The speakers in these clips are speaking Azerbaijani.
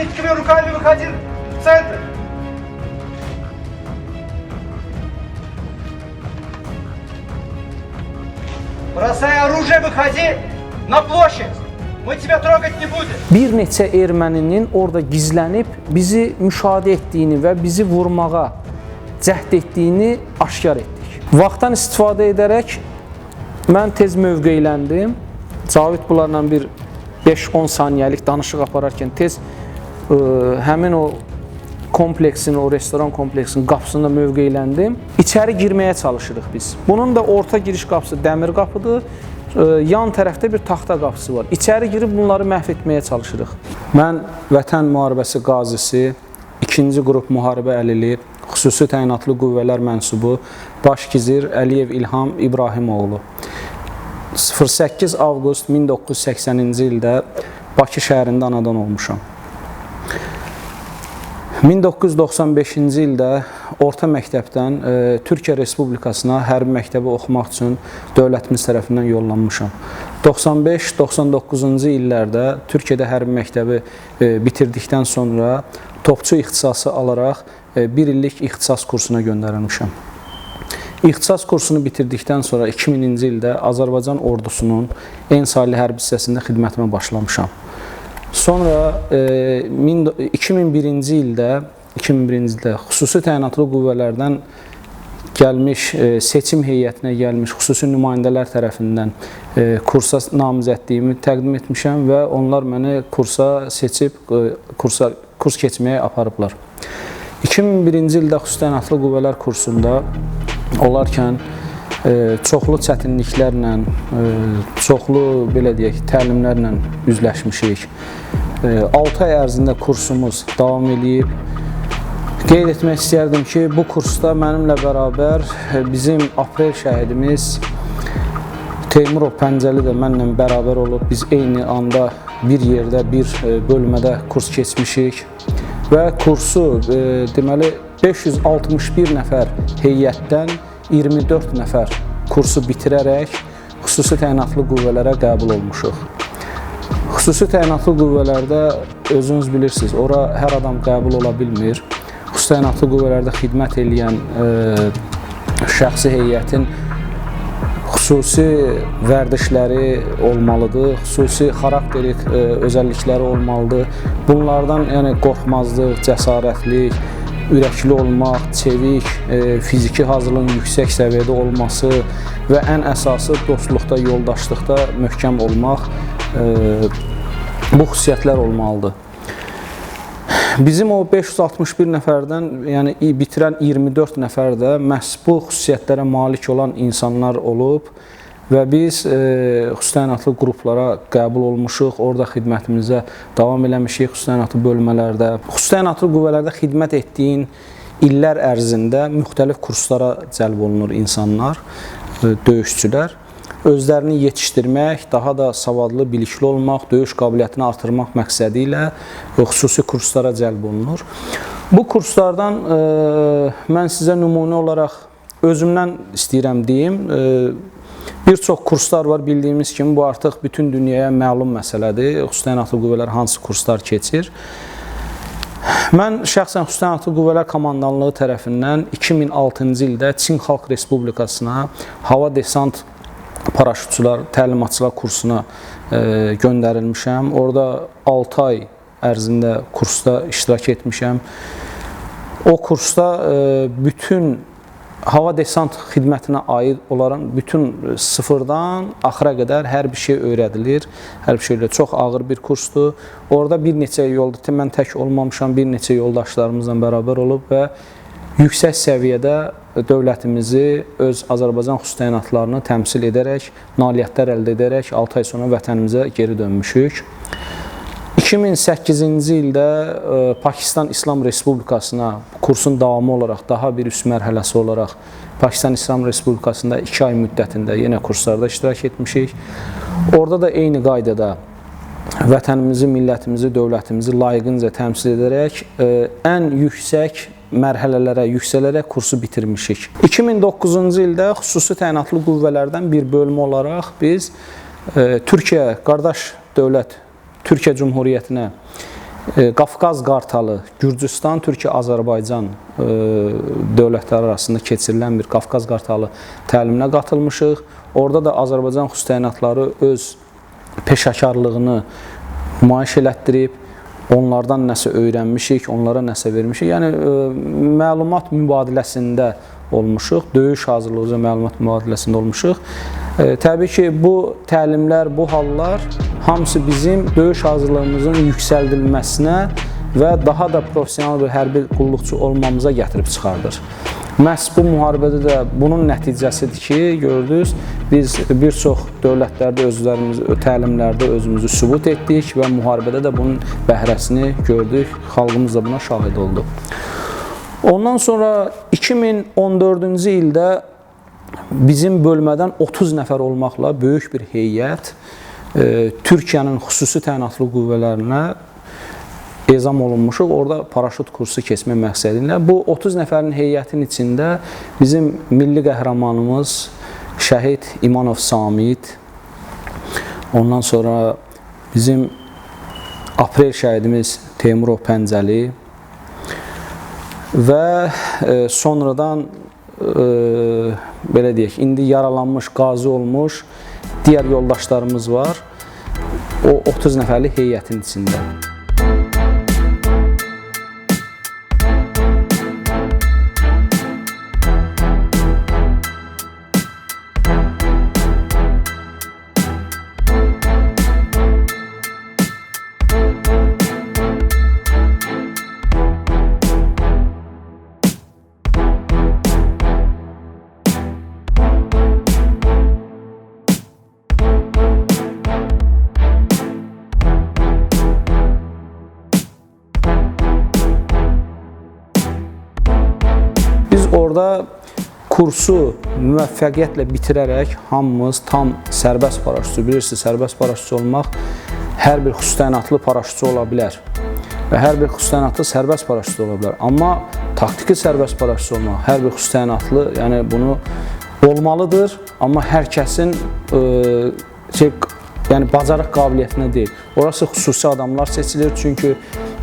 российскими руками выходил в центр. Бросай оружие, выходи на площадь. Мы тебя trogать не будем. Bir neçə erməninin orada gizlənib bizi müşahidə etdiyini və bizi vurmağa cəhd etdiyini aşkar etdik. Vaxtdan istifadə edərək mən tez mövqeyləndim. Cavid bunlarla bir 5-10 saniyəlik danışıq apararkən tez həmin o kompleksin, o restoran kompleksinin qapısında mövqeyləndim. İçəri girməyə çalışırıq biz. Bunun da orta giriş qapısı dəmir qapıdır. Yan tərəfdə bir taxta qapısı var. İçəri girib bunları məhv etməyə çalışırıq. Mən Vətən Müharibəsi qazisi, 2-ci qrup müharibə əlili, xüsusi təyinatlı qüvvələr mənsubu Baş gizir Əliyev İlham İbrahimoğlu. 08 avqust 1980-ci ildə Bakı şəhərində anadan olmuşam. 1995-ci ildə orta məktəbdən Türkiyə Respublikasına hərbi məktəbi oxumaq üçün dövlətimiz tərəfindən yollanmışam. 95-99-cu illərdə Türkiyədə hərbi məktəbi bitirdikdən sonra topçu ixtisası alaraq bir illik ixtisas kursuna göndərilmişəm. İxtisas kursunu bitirdikdən sonra 2000-ci ildə Azərbaycan ordusunun Ensali hərbi hissəsində xidmətimə başlamışam. Sonra 2001-ci ildə xüsusi təyinatlı qüvvələrdən gəlmiş, seçim heyətinə gəlmiş xüsusi nümayəndələr tərəfindən kursa namizədliyimi təqdim etmişəm və onlar məni kursa seçib, kurs keçməyə aparıblar. 2001-ci ildə xüsusi təyinatlı qüvvələr kursunda olarkən çoxlu çətinliklərlə, çoxlu belə deyək, təlimlərlə üzləşmişik. 6 ay ərzində kursumuz davam edib. Qeyd etmək istəyərdim ki, bu kursda mənimlə bərabər bizim aprel şəhidimiz Teymurov Pəncəli də mənimlə bərabər olub. Biz eyni anda bir yerdə, bir bölmədə kurs keçmişik və kursu deməli 561 nəfər heyətdən 24 nəfər kursu bitirərək xüsusi təyinatlı qüvvələrə qəbul olmuşuq. Xüsusi təyinatlı qüvvələrdə özünüz bilirsiniz, ora hər adam qəbul ola bilmir. Xüsusi təyinatlı qüvvələrdə xidmət edən şəxsi heyətin xüsusi vərdişləri olmalıdır, xüsusi xarakterik özəllikləri olmalıdır. Bunlardan yəni qorxmazlıq, cəsarətlik, ürəkli olmaq, çevik, fiziki hazırlığın yüksək səviyyədə olması və ən əsası dostluqda, yoldaşlıqda möhkəm olmaq bu xüsusiyyətlər olmalıdır. Bizim o 561 nəfərdən, yəni bitirən 24 nəfər də məhz bu xüsusiyyətlərə malik olan insanlar olub və biz xüsusi təyinatlı qruplara qəbul olmuşuq, orada xidmətimizə davam eləmişik, xüsusi təyinatlı bölmələrdə. Xüsusi təyinatlı qüvvələrdə xidmət etdiyin illər ərzində müxtəlif kurslara cəlb olunur insanlar, döyüşçülər. Özlərini yetişdirmək, daha da savadlı, bilikli olmaq, döyüş qabiliyyətini artırmaq məqsədi ilə xüsusi kurslara cəlb olunur. Bu kurslardan mən sizə nümunə olaraq özümdən istəyirəm deyim. Bir çox kurslar var, bildiyimiz kimi bu artıq bütün dünyaya məlum məsələdir. Xüsusi təyinatlı qüvvələr hansı kurslar keçir. Mən şəxsən Xüsusi təyinatlı qüvvələr komandanlığı tərəfindən 2006-cı ildə Çin Xalq Respublikasına hava desant paraşütçülər, təlimatçılar kursuna göndərilmişəm. Orada 6 ay ərzində kursda iştirak etmişəm. O kursda bütün hava desant xidmətinə aid olaraq bütün sıfırdan axıra qədər hər bir şey öyrədilir. Hər bir şeylə çox ağır bir kursdur. Orada bir neçə yolda, mən tək olmamışam, bir neçə yoldaşlarımızla bərabər olub və yüksək səviyyədə dövlətimizi, öz Azərbaycan xüsusi təyinatlarını təmsil edərək, nailiyyətlər əldə edərək 6 ay sonra vətənimizə geri dönmüşük. 2008-ci ildə Pakistan İslam Respublikasına kursun davamı olaraq, daha bir üst mərhələsi olaraq Pakistan İslam Respublikasında 2 ay müddətində yenə kurslarda iştirak etmişik. Orada da eyni qaydada vətənimizi, millətimizi, dövlətimizi layiqincə təmsil edərək ən yüksək mərhələlərə yüksələrək kursu bitirmişik. 2009-cu ildə xüsusi təyinatlı qüvvələrdən bir bölmə olaraq biz Türkiyə, qardaş dövlət Türkiyə Cumhuriyyətinə Qafqaz Qartalı, Gürcüstan, Türkiyə, Azərbaycan dövlətləri arasında keçirilən bir Qafqaz Qartalı təliminə qatılmışıq. Orada da Azərbaycan xüsusi təyinatları öz peşəkarlığını nümayiş elətdirib, onlardan nəsə öyrənmişik, onlara nəsə vermişik. Yəni, məlumat mübadiləsində olmuşuq, döyüş hazırlığı üzrə məlumat mübadiləsində olmuşuq. Təbii ki, bu təlimlər, bu hallar hamısı bizim döyüş hazırlığımızın yüksəldilməsinə və daha da professional bir hərbi qulluqçu olmamıza gətirib çıxardır. Məhz bu müharibədə də bunun nəticəsidir ki, gördünüz, biz bir çox dövlətlərdə təlimlərdə özümüzü sübut etdik və müharibədə də bunun bəhrəsini gördük, xalqımız da buna şahid oldu. Ondan sonra 2014-cü ildə bizim bölmədən 30 nəfər olmaqla böyük bir heyət Türkiyənin xüsusi təyinatlı qüvvələrinə ezam olunmuşuq. Orada paraşüt kursu keçmək məqsədilə. Bu 30 nəfərin heyətin içində bizim milli qəhrəmanımız şəhid İmanov Samid, ondan sonra bizim aprel şəhidimiz Teymurov Pəncəli və sonradan belə deyək, indi yaralanmış, qazi olmuş digər yoldaşlarımız var. O 30 nəfərlik heyətin içində. Orada kursu müvəffəqiyyətlə bitirərək hamımız tam sərbəst paraşütçü, bilirsiniz, sərbəst paraşütçü olmaq hər bir xüsusi təyinatlı paraşütçü ola bilər və hər bir xüsusi təyinatlı sərbəst paraşütçü ola bilər. Amma taktiki sərbəst paraşütçü olmaq, hər bir xüsusi təyinatlı, yəni bunu olmalıdır, amma hər kəsin bacarıq qabiliyyətinə deyil. Orası xüsusi adamlar seçilir, çünki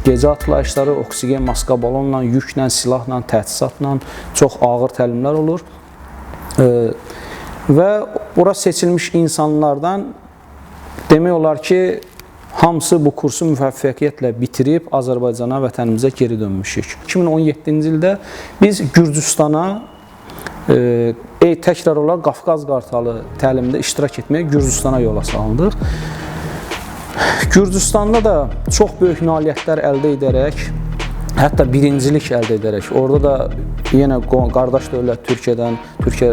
gecə atlayışları, oksigen maska balonla, yüklə, silahla, təchizatla çox ağır təlimlər olur. Və ora seçilmiş insanlardan demək olar ki, hamısı bu kursu müvəffəqiyyətlə bitirib Azərbaycana, vətənimizə geri dönmüşük. 2017-ci ildə biz Gürcüstana təkrar olaraq Qafqaz Qartalı təlimində iştirak etməyə Gürcüstana yola salındıq. Gürcüstanda da çox böyük nailiyyətlər əldə edərək, hətta birincilik əldə edərək, orada da yenə qardaş dövlət Türkiyədən, Türkiyə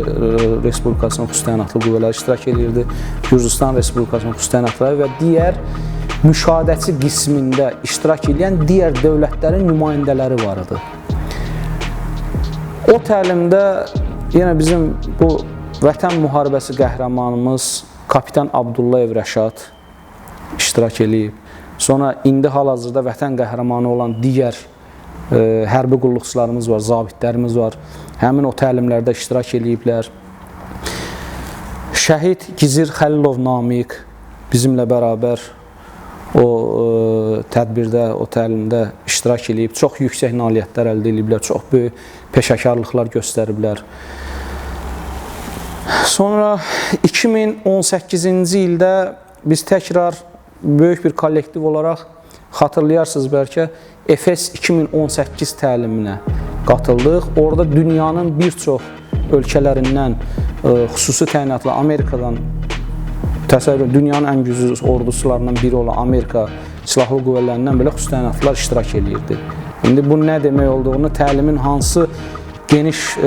Respublikasının xüsusi təyinatlı qüvvələri iştirak edirdi, Gürcüstan Respublikasının xüsusi təyinatları və digər müşahidəçi qismində iştirak edən digər dövlətlərin nümayəndələri var idi. O təlimdə yenə bizim bu Vətən müharibəsi qəhrəmanımız kapitan Abdullayev Rəşad iştirak edib. Sonra indi hal-hazırda vətən qəhrəmanı olan digər hərbi qulluqçularımız var, zabitlərimiz var. Həmin o təlimlərdə iştirak ediblər. Şəhid Gizir Xəlilov Namiq bizimlə bərabər o tədbirdə, o təlimdə iştirak edib. Çox yüksək nailiyyətlər əldə ediblər, çox böyük peşəkarlıqlar göstəriblər. Sonra 2018-ci ildə biz təkrar böyük bir kollektiv olaraq, xatırlayarsınız bəlkə, Efes 2018 təliminə qatıldıq. Orada dünyanın bir çox ölkələrindən, xüsusi təyinatlı Amerikadan, təsəvvür, dünyanın ən güclü ordusularından biri olan Amerika silahlı qüvvələrindən belə xüsusi təyinatlılar iştirak edirdi. İndi bu nə demək olduğunu, təlimin hansı geniş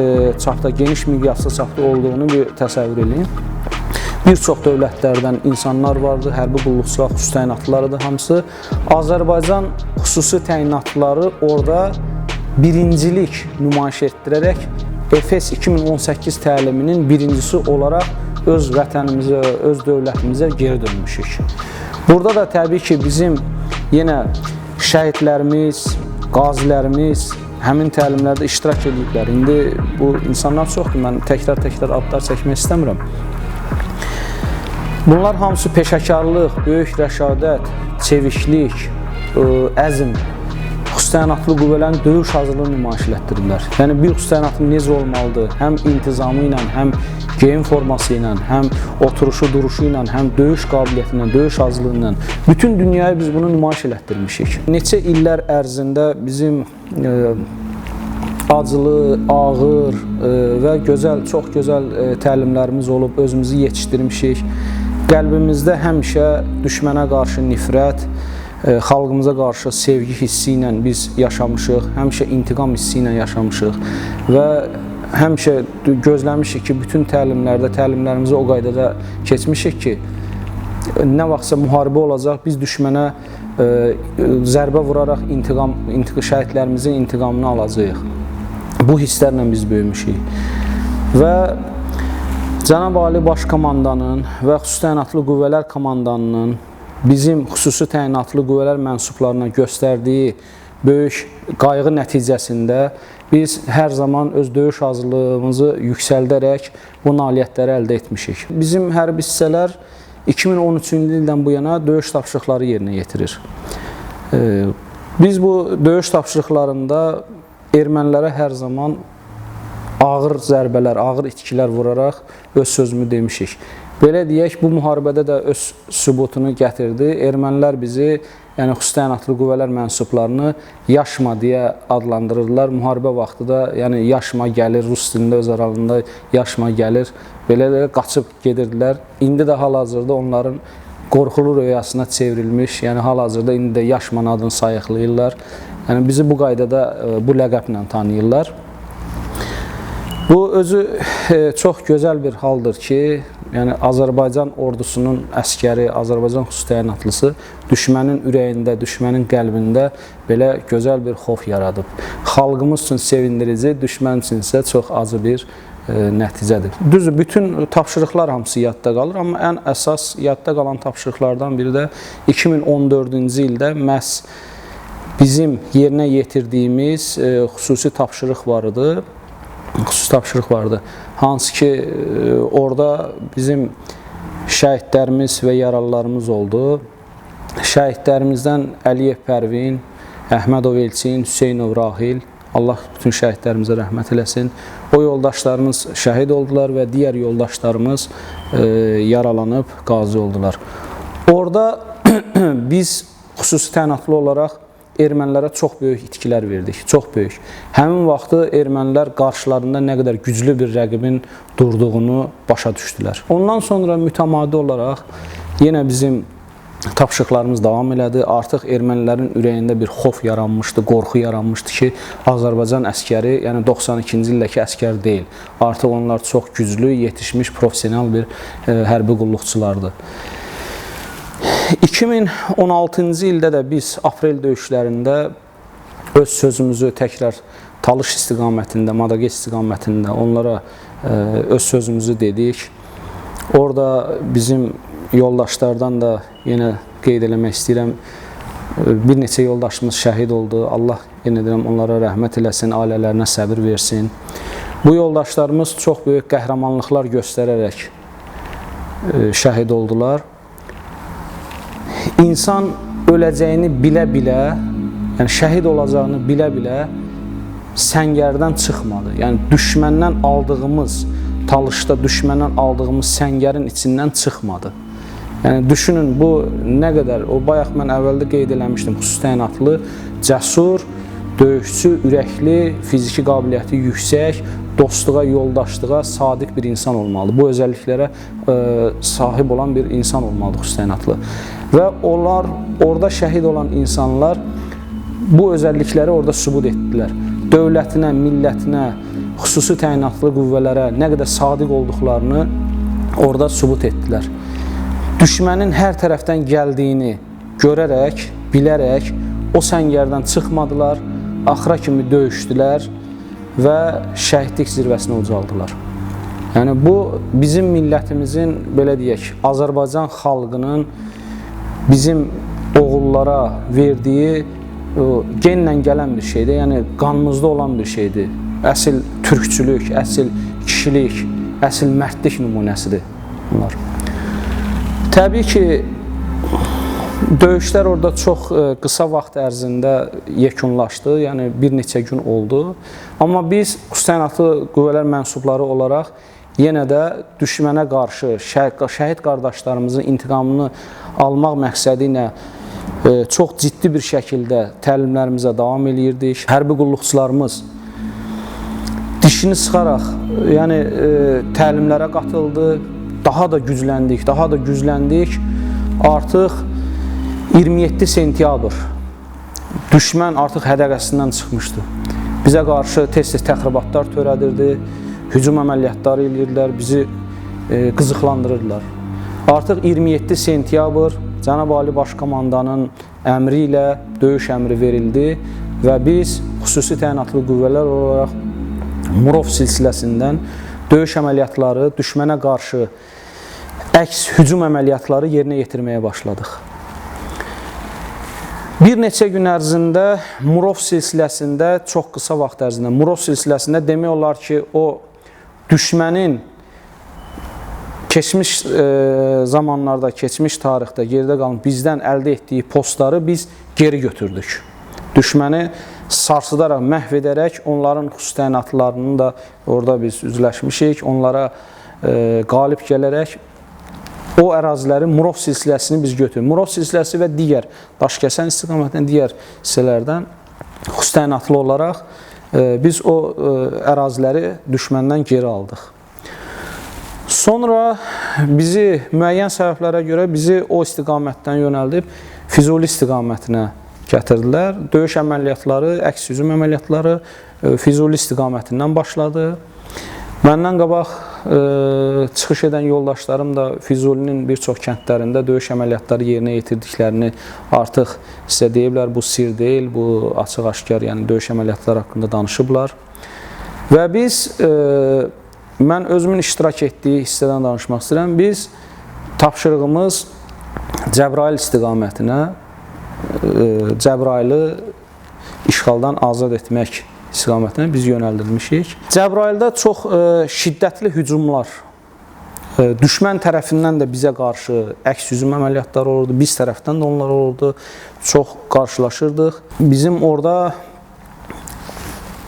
çapda, geniş miqyaslı çapda olduğunu bir təsəvvür edin. Bir çox dövlətlərdən insanlar vardı, hərbi qulluqçular, xüsusi təyinatlılarıdır hamısı. Azərbaycan xüsusi təyinatlıları orada birincilik nümayiş etdirərək Efes 2018 təliminin birincisi olaraq öz vətənimizə, öz dövlətimizə geri dönmüşük. Burada da təbii ki, bizim yenə şəhidlərimiz, qazilərimiz həmin təlimlərdə iştirak ediblər. İndi bu insanlar çoxdur, mən təkrar adlar çəkmək istəmirəm. Bunlar hamısı peşəkarlıq, böyük rəşadət, çeviklik, əzm, xüsusi təyinatlı qüvvələrin döyüş hazırlığını nümayiş etdirirlər. Yəni bir xüsusi təyinatlı necə olmalıdır? Həm intizamı ilə, həm geyim forması ilə, həm oturuşu, duruşu ilə, həm döyüş qabiliyyəti ilə, döyüş hazırlığı ilə bütün dünyaya biz bunu nümayiş etdirmişik. Neçə illər ərzində bizim acılı, ağır və gözəl, çox gözəl təlimlərimiz olub, özümüzü yetişdirmişik. Qəlbimizdə həmişə düşmənə qarşı nifrət, xalqımıza qarşı sevgi hissi ilə biz yaşamışıq, həmişə intiqam hissi ilə yaşamışıq və həmişə gözləmişik ki, bütün təlimlərimizi o qaydada keçmişik ki, nə vaxtsa müharibə olacaq, biz düşmənə zərbə vuraraq şəhidlərimizin intiqamını alacağıq. Bu hisslərlə biz böyümüşük və Cənab Ali Baş Komandanın və Xüsusi Təyinatlı Qüvvələr Komandanının bizim xüsusi təyinatlı qüvvələr mənsublarına göstərdiyi böyük qayğı nəticəsində biz hər zaman öz döyüş hazırlığımızı yüksəldərək bu nailiyyətləri əldə etmişik. Bizim hərbi hissələr 2013-cü ildən bu yana döyüş tapşırıqları yerinə yetirir. Biz bu döyüş tapşırıqlarında ermənilərə hər zaman ağır zərbələr, ağır itkilər vuraraq öz sözümü demişik. Belə deyək, bu müharibədə də öz sübutunu gətirdi. Ermənilər bizi, yəni xüsusi təyinatlı qüvvələr mənsublarını yaşma deyə adlandırırdılar. Müharibə vaxtı da yəni yaşma gəlir, rus dilində öz aralığında yaşma gəlir. Belə qaçıb gedirdilər. İndi də hal-hazırda onların qorxulu rüyasına çevrilmiş, yəni hal-hazırda indi də yaşman adını sayıqlayırlar. Yəni bizi bu qaydada, bu ləqəblə tanıyırlar. Bu özü çox gözəl bir haldır ki, yəni Azərbaycan ordusunun əskəri, Azərbaycan xüsusi təyinatlısı düşmənin ürəyində, düşmənin qəlbində belə gözəl bir xof yaradıb. Xalqımız üçün sevindirici, düşmən üçün isə çox acı bir nəticədir. Düzdür, bütün tapşırıqlar hamısı yadda qalır, amma ən əsas yadda qalan tapşırıqlardan biri də 2014-cü ildə məhz bizim yerinə yetirdiyimiz xüsusi tapşırıq var idi. Xüsusi tapşırıq vardı. Hansı ki, orada bizim şəhidlərimiz və yaralılarımız oldu. Şəhidlərimizdən Əliyev Pərvin, Əhmədov Elçin, Hüseynov Rahil, Allah bütün şəhidlərimizə rəhmət eləsin. O yoldaşlarımız şəhid oldular və digər yoldaşlarımız yaralanıb, qazi oldular. Orada biz xüsusi təyinatlı olaraq ermənilərə çox böyük itkilər verdik, çox böyük. Həmin vaxtı ermənilər qarşılarında nə qədər güclü bir rəqibin durduğunu başa düşdülər. Ondan sonra mütəmadi olaraq yenə bizim tapşırıqlarımız davam elədi. Artıq ermənilərin ürəyində bir xof yaranmışdı, qorxu yaranmışdı ki, Azərbaycan əskəri, yəni 92-ci ildəki əskər deyil. Artıq onlar çox güclü, yetişmiş, profesional bir hərbi qulluqçulardır. 2016-cı ildə də biz aprel döyüşlərində öz sözümüzü təkrar Talış istiqamətində, Madaqə istiqamətində onlara öz sözümüzü dedik. Orada bizim yoldaşlardan da yenə qeyd eləmək istəyirəm, bir neçə yoldaşımız şəhid oldu. Allah yenə deyirəm onlara rəhmət eləsin, ailələrinə səbir versin. Bu yoldaşlarımız çox böyük qəhrəmanlıqlar göstərərək şəhid oldular. İnsan öləcəyini bilə-bilə, yəni şəhid olacağını bilə-bilə səngərdən çıxmadı. Yəni düşməndən aldığımız, Talışda düşməndən aldığımız səngərin içindən çıxmadı. Yəni düşünün, bu nə qədər, o bayaq mən əvvəldə qeyd eləmişdim, xüsusi təyinatlı, cəsur, döyüşçü, ürəkli, fiziki qabiliyyəti yüksək, dostluğa, yoldaşlığa sadiq bir insan olmalıdır. Bu özəlliklərə sahib olan bir insan olmalıdır xüsusi təyinatlı. Və onlar, orada şəhid olan insanlar bu özəllikləri orada sübut etdilər. Dövlətinə, millətinə, xüsusi təyinatlı qüvvələrə nə qədər sadiq olduqlarını orada sübut etdilər. Düşmənin hər tərəfdən gəldiyini görərək, bilərək o səngərdən çıxmadılar, axıra kimi döyüşdülər və şəhidlik zirvəsinə ucaldılar. Yəni bu bizim millətimizin, belə deyək, Azərbaycan xalqının bizim oğullara verdiyi genlə gələn bir şeydir, yəni qanımızda olan bir şeydir. Əsil türkçülük, əsil kişilik, əsil mərdlik nümunəsidir bunlar. Təbii ki, Döyüşlər orada çox qısa vaxt ərzində yekunlaşdı, yəni bir neçə gün oldu. Amma biz xüsusi təyinatlı qüvvələr mənsubları olaraq yenə də düşmənə qarşı şəhid qardaşlarımızın intiqamını almaq məqsədi ilə çox ciddi bir şəkildə təlimlərimizə davam eləyirdik. Hərbi qulluqçularımız dişini sıxaraq, yəni təlimlərə qatıldı, daha da gücləndik. Artıq 27 sentyabr düşmən artıq hədəqəsindən çıxmışdı. Bizə qarşı tez-tez təxribatlar törədirdi, hücum əməliyyatları edirdilər, bizi qızıqlandırırdılar. Artıq 27 sentyabr Cənab Ali Baş Komandanın əmri ilə döyüş əmri verildi və biz xüsusi təyinatlı qüvvələr olaraq Murov silsiləsindən döyüş əməliyyatları, düşmənə qarşı əks hücum əməliyyatları yerinə yetirməyə başladıq. Bir neçə gün ərzində Murov silsiləsində, çox qısa vaxt ərzində Murov silsiləsində demək olar ki, o düşmənin keçmiş zamanlarda, keçmiş tarixdə geridə qalan bizdən əldə etdiyi postları biz geri götürdük. Düşməni sarsıdaraq, məhv edərək onların xüsusi təyinatlarını da orada biz üzləşmişik. Onlara qalib gələrək o əraziləri, Murov silsiləsini biz götürdük. Murov silsiləsi və digər Daşkəsən istiqamətindən digər hissələrdən xüsusi təyinatlı olaraq biz o əraziləri düşməndən geri aldıq. Sonra bizi müəyyən səbəblərə görə o istiqamətdən yönəldib Füzuli istiqamətinə gətirdilər. Döyüş əməliyyatları, əks hücum əməliyyatları Füzuli istiqamətindən başladı. Məndən qabaq çıxış edən yoldaşlarım da Füzulinin bir çox kəndlərində döyüş əməliyyatları yerinə yetirdiklərini artıq sizə deyiblər. Bu sir deyil, bu açıq-aşkar, yəni döyüş əməliyyatları haqqında danışıblar. Və biz, mən özümün iştirak etdiyi hissədən danışmaq istəyirəm. Biz tapşırığımız Cəbrayıl istiqamətinə, Cəbrayılı işğaldan azad etmək istiqamətinə biz yönəldilmişik. Cəbrayılda çox şiddətli hücumlar, düşmən tərəfindən də bizə qarşı əks hücum əməliyyatları olurdu, biz tərəfdən də onlar olurdu, çox qarşılaşırdıq. Bizim orada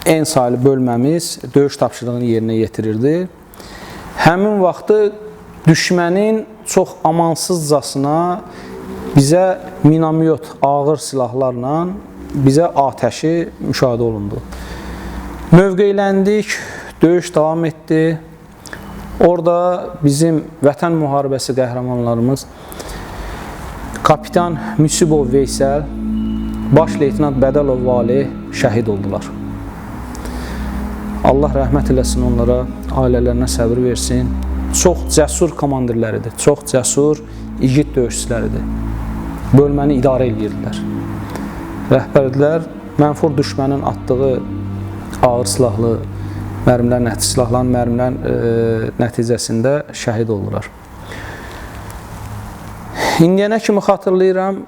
en sayılı bölməmiz döyüş tapşırığını yerinə yetirirdi. Həmin vaxtı düşmənin çox amansızcasına bizə minamyot, ağır silahlarla bizə atəşi müşahidə olundu. Mövqeyləndik, döyüş davam etdi. Orada bizim Vətən müharibəsi qəhrəmanlarımız Kapitan Müsibov Veysəl, Baş Leytenant Bədəlov Vali şəhid oldular. Allah rəhmət eləsin onlara, ailələrinə səbir versin. Çox cəsur komandirləridir, çox cəsur, igid döyüşçüləridir. Bölməni idarə edirdilər. Rəhbərlər mənfur düşmənin atdığı ağır silahlı mərmilərin nəticəsində şəhid oldular. İndiyənə kimi xatırlayıram,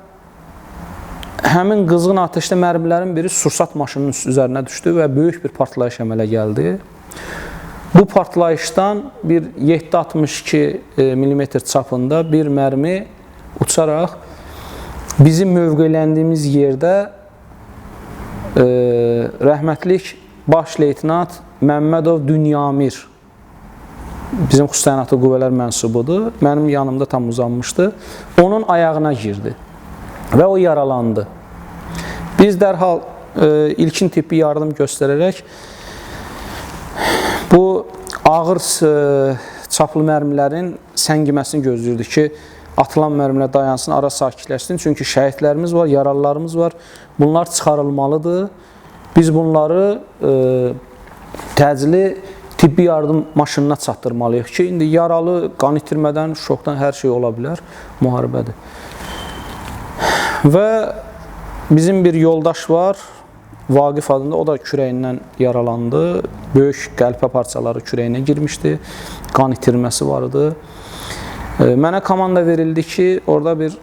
həmin qızğın atəşdə mərmilərin biri sursat maşının üzərinə düşdü və böyük bir partlayış əmələ gəldi. Bu partlayışdan bir 7,62 mm çapında bir mərmi uçaraq bizim mövqeləndiyimiz yerdə rəhmətlik Baş Leytenant Məmmədov Dünyamir, bizim xüsusi təyinatlı qüvvələr mənsubudur, mənim yanımda tam uzanmışdı, onun ayağına girdi və o yaralandı. Biz dərhal ilkin tibbi yardım göstərərək bu ağır çaplı mərmilərin səngiməsini gözləyirdik ki, atılan mərmilər dayansın, ara sakitləşsin. Çünki şəhidlərimiz var, yaralılarımız var. Bunlar çıxarılmalıdır. Biz bunları təcili tibbi yardım maşınına çatdırmalıyıq ki, indi yaralı, qan itirmədən, şokdan hər şey ola bilər, müharibədir. Və bizim bir yoldaş var, Vaqif adında, o da kürəyindən yaralandı. Böyük qəlpə parçaları kürəyinə girmişdi, qan itirməsi vardı. Mənə komanda verildi ki, orada bir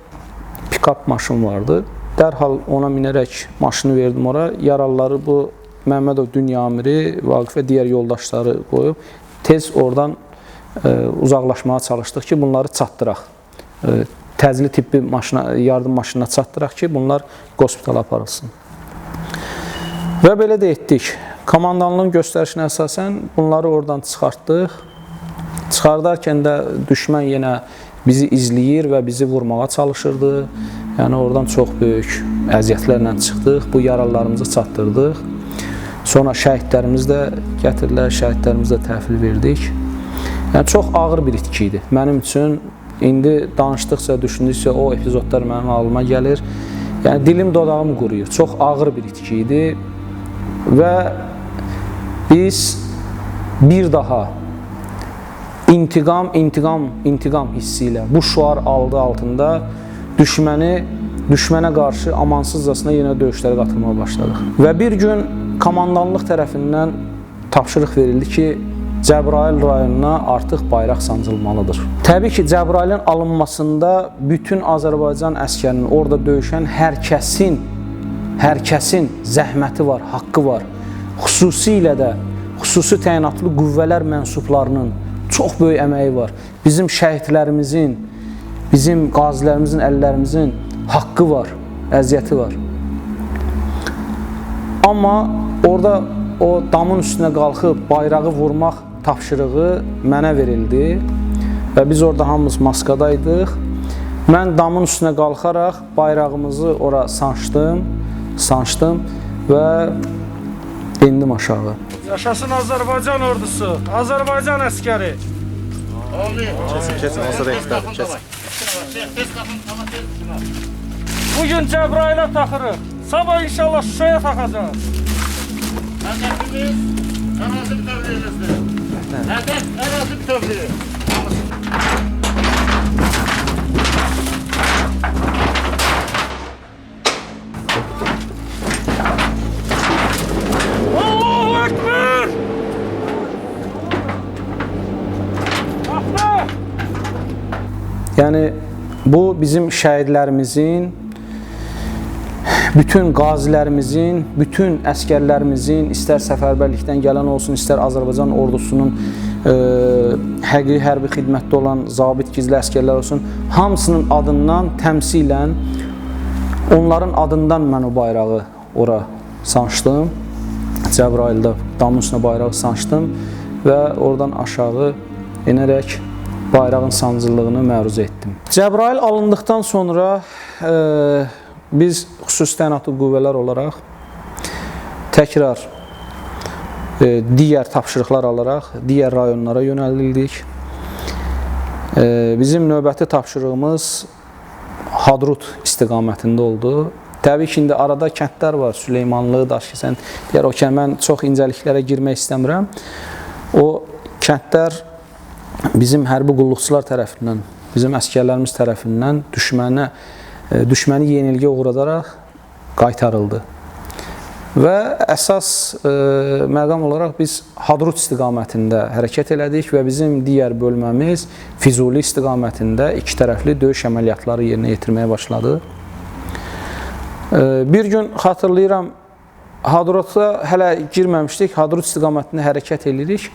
pick-up maşın vardı. Dərhal ona minərək maşını verdim ora. Yaralıları bu Məmmədov Dünyamiri, Vaqif və digər yoldaşları qoyub tez oradan uzaqlaşmağa çalışdıq ki, bunları çatdıraq təcili tibbi yardım maşınına çatdıraq ki, bunlar qospitala aparılsın. Və belə də etdik. Komandanlığın göstərişinə əsasən bunları oradan çıxartdıq. Çıxardarkən də düşmən yenə bizi izləyir və bizi vurmağa çalışırdı. Yəni oradan çox böyük əziyyətlərlə çıxdıq. Bu yaralılarımızı çatdırdıq. Sonra şəhidlərimiz də gətirdilər, şəhidlərimizi də təhvil verdik. Yəni çox ağır bir itki idi. Mənim üçün indi danışdıqca, düşündükcə o epizodlar mənim ağlıma gəlir. Yəni dilim, dodağım quruyur. Çox ağır bir itki idi və biz bir daha intiqam hissi ilə bu şuar altında düşmənə qarşı amansızcasına yenə döyüşlərə qatılmağa başladıq. Və bir gün komandanlıq tərəfindən tapşırıq verildi ki, Cəbrayıl rayonuna artıq bayraq sancılmalıdır. Təbii ki, Cəbrayılın alınmasında bütün Azərbaycan əskərinin, orada döyüşən hər kəsin zəhməti var, haqqı var. Xüsusilə də xüsusi təyinatlı qüvvələr mənsublarının çox böyük əməyi var. Bizim şəhidlərimizin, bizim qazilərimizin, əllərimizin haqqı var, əziyyəti var. Amma orada o damın üstünə qalxıb bayrağı vurmaq tapşırığı mənə verildi və biz orada hamımız maskadaydıq. Mən damın üstünə qalxaraq bayrağımızı ora sancdım və endim aşağı. Yaşasın Azərbaycan ordusu, Azərbaycan əskəri. Kesin, olsa da ekspert, kesin. Bugün Cəbrayıla taxırıq, sabah inşallah Şuşaya taxacaq. Hədəfimiz ərazi bütövlüyümüzdür. Hədəf ərazi bütövlüyü. Allahu Ekber! Yəni bu bizim şəhidlərimizin, bütün qazilərimizin, bütün əskərlərimizin, istər səfərbərlikdən gələn olsun, istər Azərbaycan ordusunun həqiqi hərbi xidmətdə olan zabit gizli əskərlər olsun, hamısının adından təmsilən, onların adından mən o bayrağı ora sancdım. Cəbrayılda damın üstünə bayrağı sancdım və oradan aşağı enərək bayrağın sancıllığını məruz etdim. Cəbrayıl alındıqdan sonra biz xüsusi təyinatlı qüvvələr olaraq təkrar digər tapşırıqlar alaraq digər rayonlara yönəldildik. Bizim növbəti tapşırığımız Hadrut istiqamətində oldu. Təbii ki, indi arada kəndlər var, Süleymanlı, Daşkəsən, digər o kənd, mən çox incəliklərə girmək istəmirəm. O kəndlər bizim hərbi qulluqçular tərəfindən, bizim əskərlərimiz tərəfindən düşməni yenilgiyə uğradaraq qaytarıldı. Və əsas məqam olaraq biz Hadrut istiqamətində hərəkət elədik və bizim digər bölməmiz Füzuli istiqamətində iki tərəfli döyüş əməliyyatları yerinə yetirməyə başladı. Bir gün xatırlayıram, Hadrut'a hələ girməmişdik, Hadrut istiqamətində hərəkət edirik.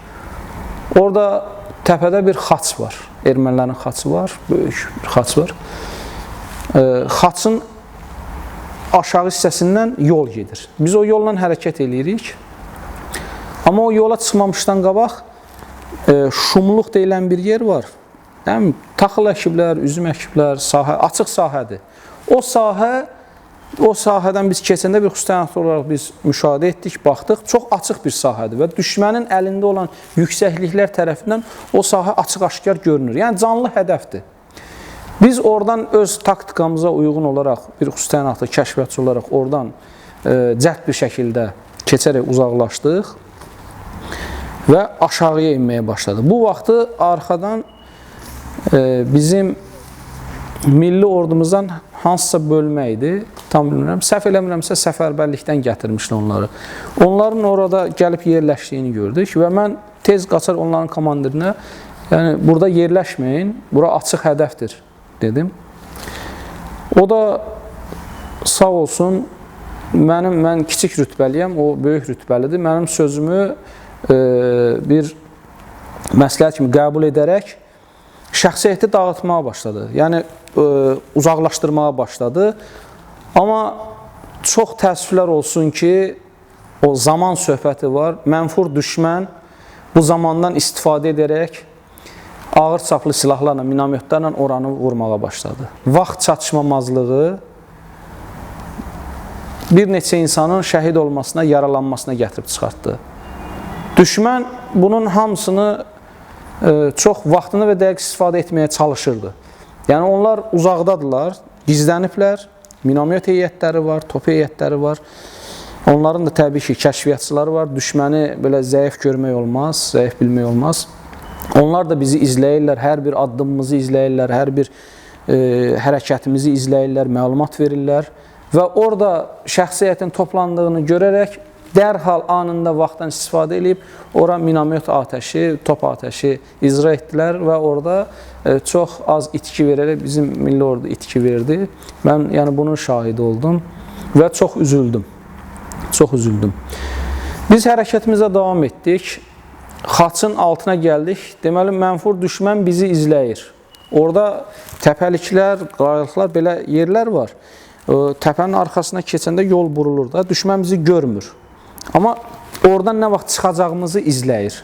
Orada təpədə bir xaç var, ermənilərin xaçı var, böyük bir xaç var. Xaçın aşağı hissəsindən yol gedir. Biz o yolla hərəkət edirik. Amma o yola çıxmamışdan qabaq şumluq deyilən bir yer var. Taxıl əkiblər, üzüm əkiblər, açıq sahədir. O sahədən biz keçəndə bir xüsusi təyinatlı olaraq biz müşahidə etdik, baxdıq. Çox açıq bir sahədir və düşmənin əlində olan yüksəkliklər tərəfindən o sahə açıq-aşkar görünür. Yəni canlı hədəfdir. Biz oradan öz taktikamıza uyğun olaraq bir xüsusi təyinatlı kəşfiyyatçı olaraq oradan cəld bir şəkildə keçərək uzaqlaşdıq və aşağıya inməyə başladı. Bu vaxtı arxadan bizim milli ordumuzdan hansısa bölmə idi, tam bilmirəm, səhv eləmirəmsə səfərbərlikdən gətirmişdi onları. Onların orada gəlib yerləşdiyini gördük və mən tez qaçar onların komandirinə, yəni burada yerləşməyin, bura açıq hədəfdir dedim. O da sağ olsun, mən kiçik rütbəliyəm, o böyük rütbəlidir. Mənim sözümü bir məsləhət kimi qəbul edərək şəxsiyyəti dağıtmağa başladı. Yəni uzaqlaşdırmağa başladı. Amma çox təəssüflər olsun ki, o zaman söhbəti var. Mənfur düşmən bu zamandan istifadə edərək ağır çaplı silahlarla, minametlərlə oranı vurmağa başladı. Vaxt çatışmamazlığı bir neçə insanın şəhid olmasına, yaralanmasına gətirib çıxartdı. Düşmən bunun hamısını çox vaxtını və dəqiq istifadə etməyə çalışırdı. Yəni onlar uzaqdadırlar, gizləniblər, minamet heyətləri var, top heyətləri var. Onların da təbii ki, kəşfiyyatçıları var. Düşməni belə zəif görmək olmaz, zəif bilmək olmaz. Onlar da bizi izləyirlər, hər bir addımımızı izləyirlər, hər bir hərəkətimizi izləyirlər, məlumat verirlər. Və orada şəxsiyyətin toplandığını görərək dərhal anında vaxtdan istifadə edib ora minamet atəşi, top atəşi icra etdilər və orada çox az itki verərək bizim milli ordu itki verdi. Mən yəni bunun şahidi oldum və çox üzüldüm. Çox üzüldüm. Biz hərəkətimizə davam etdik. Xaçın altına gəldik. Deməli, mənfur düşmən bizi izləyir. Orada təpəliklər, qayalıqlar, belə yerlər var. Təpənin arxasına keçəndə yol burulur da, düşmən bizi görmür. Amma oradan nə vaxt çıxacağımızı izləyir.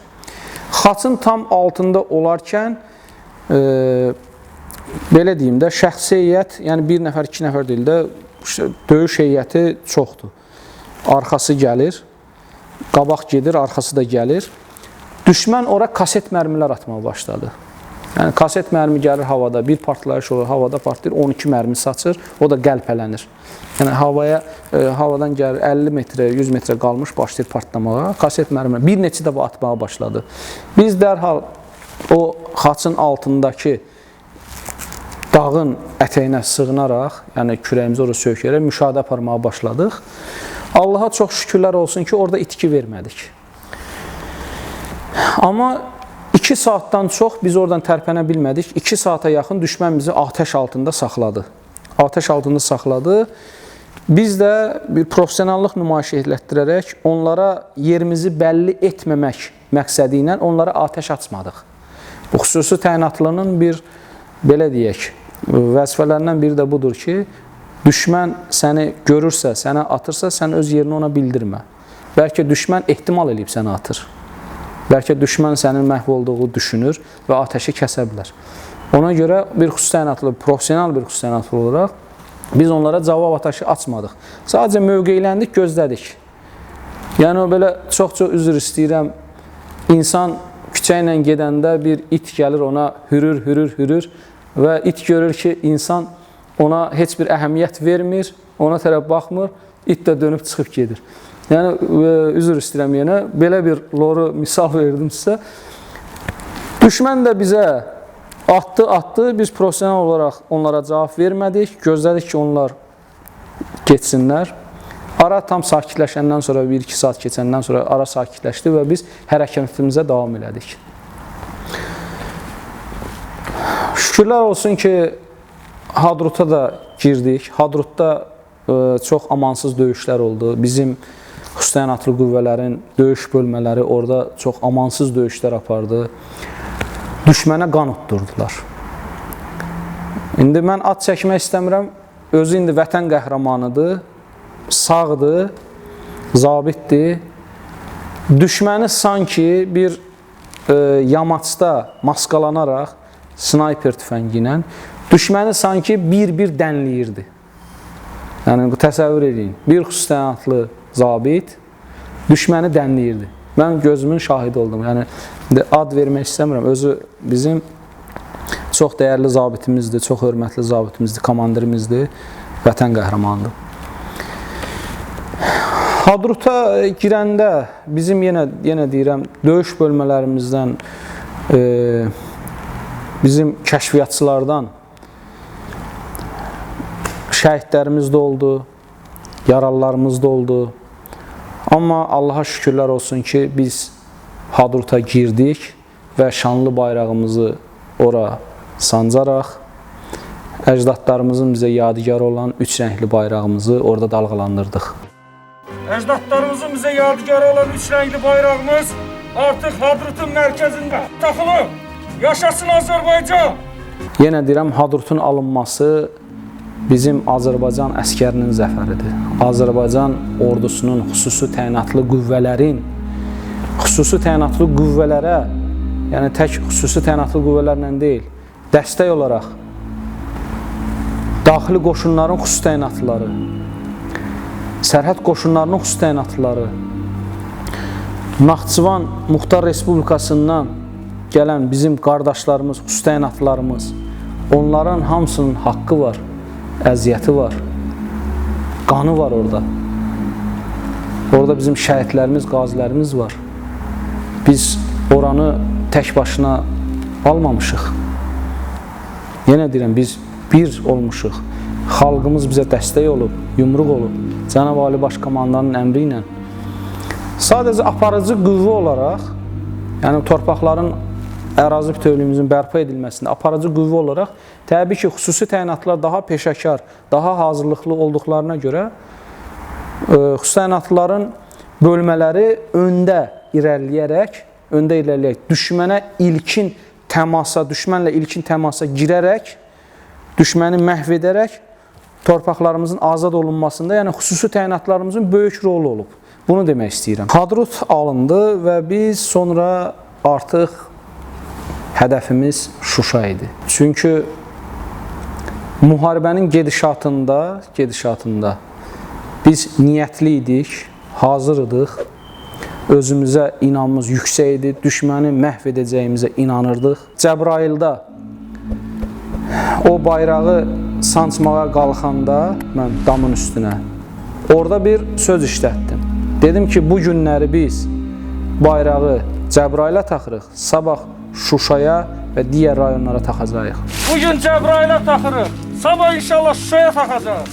Xaçın tam altında olarkən, belə deyim də, şəxsi heyət, yəni bir nəfər, iki nəfər deyil də, döyüş heyəti çoxdur. Arxası gəlir, qabaq gedir, arxası da gəlir. Düşmən ora kaset mərmilər atmağa başladı. Yəni, kaset mərmi gəlir havada, bir partlayış olur, havada partlayır, 12 mərmi saçır, o da qəlpələnir. Yəni, havadan gəlir, 50 metrə, 100 metrə qalmış, başlayır partlamağa, kaset mərmi, bir neçə dəfə atmağa başladı. Biz dərhal o xaçın altındakı dağın ətəyinə sığınaraq, yəni kürəyimizi oraya sökərək, müşahidə aparmağa başladıq. Allaha çox şükürlər olsun ki, orada itki vermədik. Amma 2 saatdan çox biz oradan tərpənə bilmədik. 2 saata yaxın düşmən bizi atəş altında saxladı. Atəş altında saxladı. Biz də bir professionallıq nümayiş etdirərək onlara yerimizi bəlli etməmək məqsədi ilə onlara atəş açmadıq. Bu xüsusi təyinatlının bir, belə deyək, vəzifələrindən biri də budur ki, düşmən səni görürsə, sənə atırsa, sən öz yerini ona bildirmə. Bəlkə düşmən ehtimal edib səni atır. Bəlkə düşmən sənin məhv olduğu düşünür və atəşi kəsə bilər. Ona görə bir xüsusi təyinatlı, professional bir xüsusi təyinatlı olaraq biz onlara cavab atəşi açmadıq. Sadəcə mövqeyləndik, gözlədik. Yəni, belə çox-çox üzr istəyirəm. İnsan küçə ilə gedəndə bir it gəlir, ona hürür və it görür ki, insan ona heç bir əhəmiyyət vermir, ona tərəf baxmır, it də dönüb çıxıb gedir. Yəni, üzr istəyirəm yenə, belə bir loru misal verdim sizə. Düşmən də bizə atdı, biz profesional olaraq onlara cavab vermədik, gözlədik ki, onlar geçsinlər. Ara tam sakitləşəndən sonra, 1-2 saat keçəndən sonra ara sakitləşdi və biz hərəkətimizə davam elədik. Şükürlər olsun ki, Hadruta da girdik. Hadrutda çox amansız döyüşlər oldu. Bizim xüsusi təyinatlı qüvvələrin döyüş bölmələri orada çox amansız döyüşlər apardı. Düşmənə qan utdurdular. İndi mən ad çəkmək istəmirəm. Özü indi vətən qəhrəmanıdır, sağdır, zabitdir. Düşməni sanki bir yamaçda maskalanaraq, snayper tüfəngi ilə, düşməni sanki bir-bir dənləyirdi. Yəni, bu təsəvvür edin. Bir xüsusi təyinatlı zabit düşməni dənləyirdi. Mən gözümün şahidi oldum. Yəni, ad vermək istəmirəm. Özü bizim çox dəyərli zabitimizdir, çox hörmətli zabitimizdir, komandirimizdir, vətən qəhrəmanıdır. Hadruta girəndə bizim yenə deyirəm, döyüş bölmələrimizdən, bizim kəşfiyyatçılardan şəhidlərimiz də oldu, yaralılarımız da oldu. Amma Allaha şükürlər olsun ki, biz Hadruta girdik və şanlı bayrağımızı ora sancaraq, əcdadlarımızın bizə yadigar olan 3 rəngli bayrağımızı orada dalğalandırdıq. Əcdadlarımızın bizə yadigar olan 3 rəngli bayrağımız artıq Hadrutun mərkəzində taxılıb. Yaşasın Azərbaycan! Yenə deyirəm, Hadrutun alınması bizim Azərbaycan əskərinin zəfəridir. Azərbaycan ordusunun xüsusi təyinatlı qüvvələrə, yəni tək xüsusi təyinatlı qüvvələrlə deyil, dəstək olaraq daxili qoşunların xüsusi təyinatlıları, sərhəd qoşunlarının xüsusi təyinatlıları, Naxçıvan Muxtar Respublikasından gələn bizim qardaşlarımız, xüsusi təyinatlılarımız, onların hamısının haqqı var, əziyyəti var, qanı var orada. Orada bizim şəhidlərimiz, qazilərimiz var. Biz oranı tək başına almamışıq. Yenə deyirəm, biz bir olmuşuq. Xalqımız bizə dəstək olub, yumruq olub. Cənab Ali Baş Komandanın əmri ilə. Sadəcə aparıcı qüvvə olaraq, yəni torpaqların ərazi bütövlüyümüzün bərpa edilməsində aparıcı qüvvə olaraq, təbii ki, xüsusi təyinatlılar daha peşəkar, daha hazırlıqlı olduqlarına görə xüsusi təyinatlıların bölmələri öndə irəliləyərək, düşmənlə ilkin təmasa girərək, düşməni məhv edərək torpaqlarımızın azad olunmasında, yəni xüsusi təyinatlarımızın böyük rolu olub. Bunu demək istəyirəm. Hadrut alındı və biz sonra artıq hədəfimiz Şuşa idi. Çünki müharibənin gedişatında biz niyyətli idik, hazır idik, özümüzə inanmız yüksək idi, düşməni məhv edəcəyimizə inanırdıq. Cəbrayılda o bayrağı sancmağa qalxanda mən damın üstünə orada bir söz işlətdim. Dedim ki, bu günləri biz bayrağı Cəbrayıla taxırıq, sabah Şuşaya və digər rayonlara taxacağıq. Bugün Cəbrayıla taxırıq, sabah inşallah Şuşaya taxacağıq.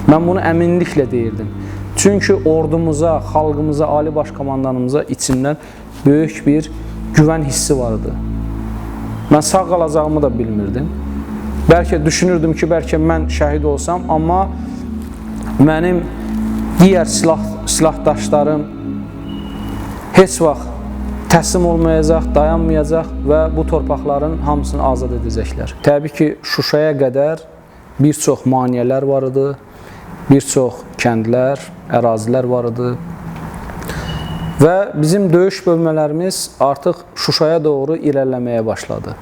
Mən bunu əminliklə deyirdim. Çünki ordumuza, xalqımıza, Ali Baş Komandanımıza içindən böyük bir güvən hissi vardı. Mən sağ qalacağımı da bilmirdim. Bəlkə düşünürdüm ki, bəlkə mən şəhid olsam, amma mənim digər silahdaşlarım heç vaxt təslim olmayacaq, dayanmayacaq və bu torpaqların hamısını azad edəcəklər. Təbii ki, Şuşaya qədər bir çox maneələr var idi, bir çox kəndlər, ərazilər var idi və bizim döyüş bölmələrimiz artıq Şuşaya doğru irəliləməyə başladı.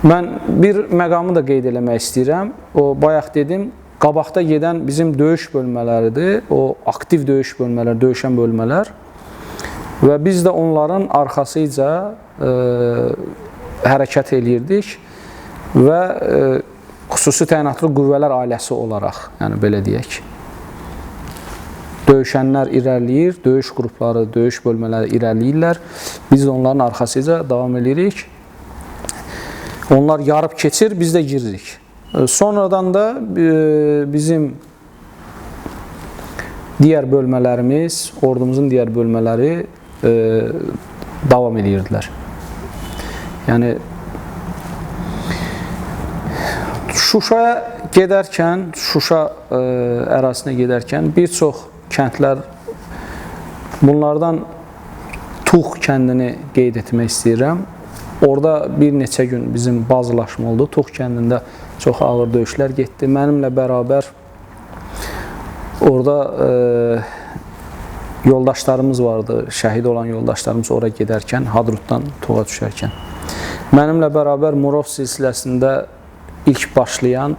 Mən bir məqamı da qeyd eləmək istəyirəm. O, bayaq dedim, qabaqda gedən bizim döyüş bölmələridir, o aktiv döyüş bölmələr, döyüşən bölmələr və biz də onların arxasıca hərəkət eləyirdik və xüsusi təyinatlı qüvvələr ailəsi olaraq, yəni belə deyək. Döyüşənlər irəliləyir, döyüş qrupları, döyüş bölmələri irəliləyirlər, biz də onların arxasıca davam edirik. Onlar yarıb keçir, biz də giririk. Sonradan da bizim digər bölmələrimiz, ordumuzun digər bölmələri davam edirdilər. Yəni, Şuşaya gedərkən, Şuşa ərazisinə gedərkən bir çox kəndlər, bunlardan Tuğ kəndini qeyd etmək istəyirəm. Orada bir neçə gün bizim bazılaşma oldu. Tuğ kəndində çox ağır döyüşlər getdi. Mənimlə bərabər orada yoldaşlarımız vardı, şəhid olan yoldaşlarımız oraya gedərkən, Hadrutdan Tuğa düşərkən. Mənimlə bərabər Murov silsiləsində ilk başlayan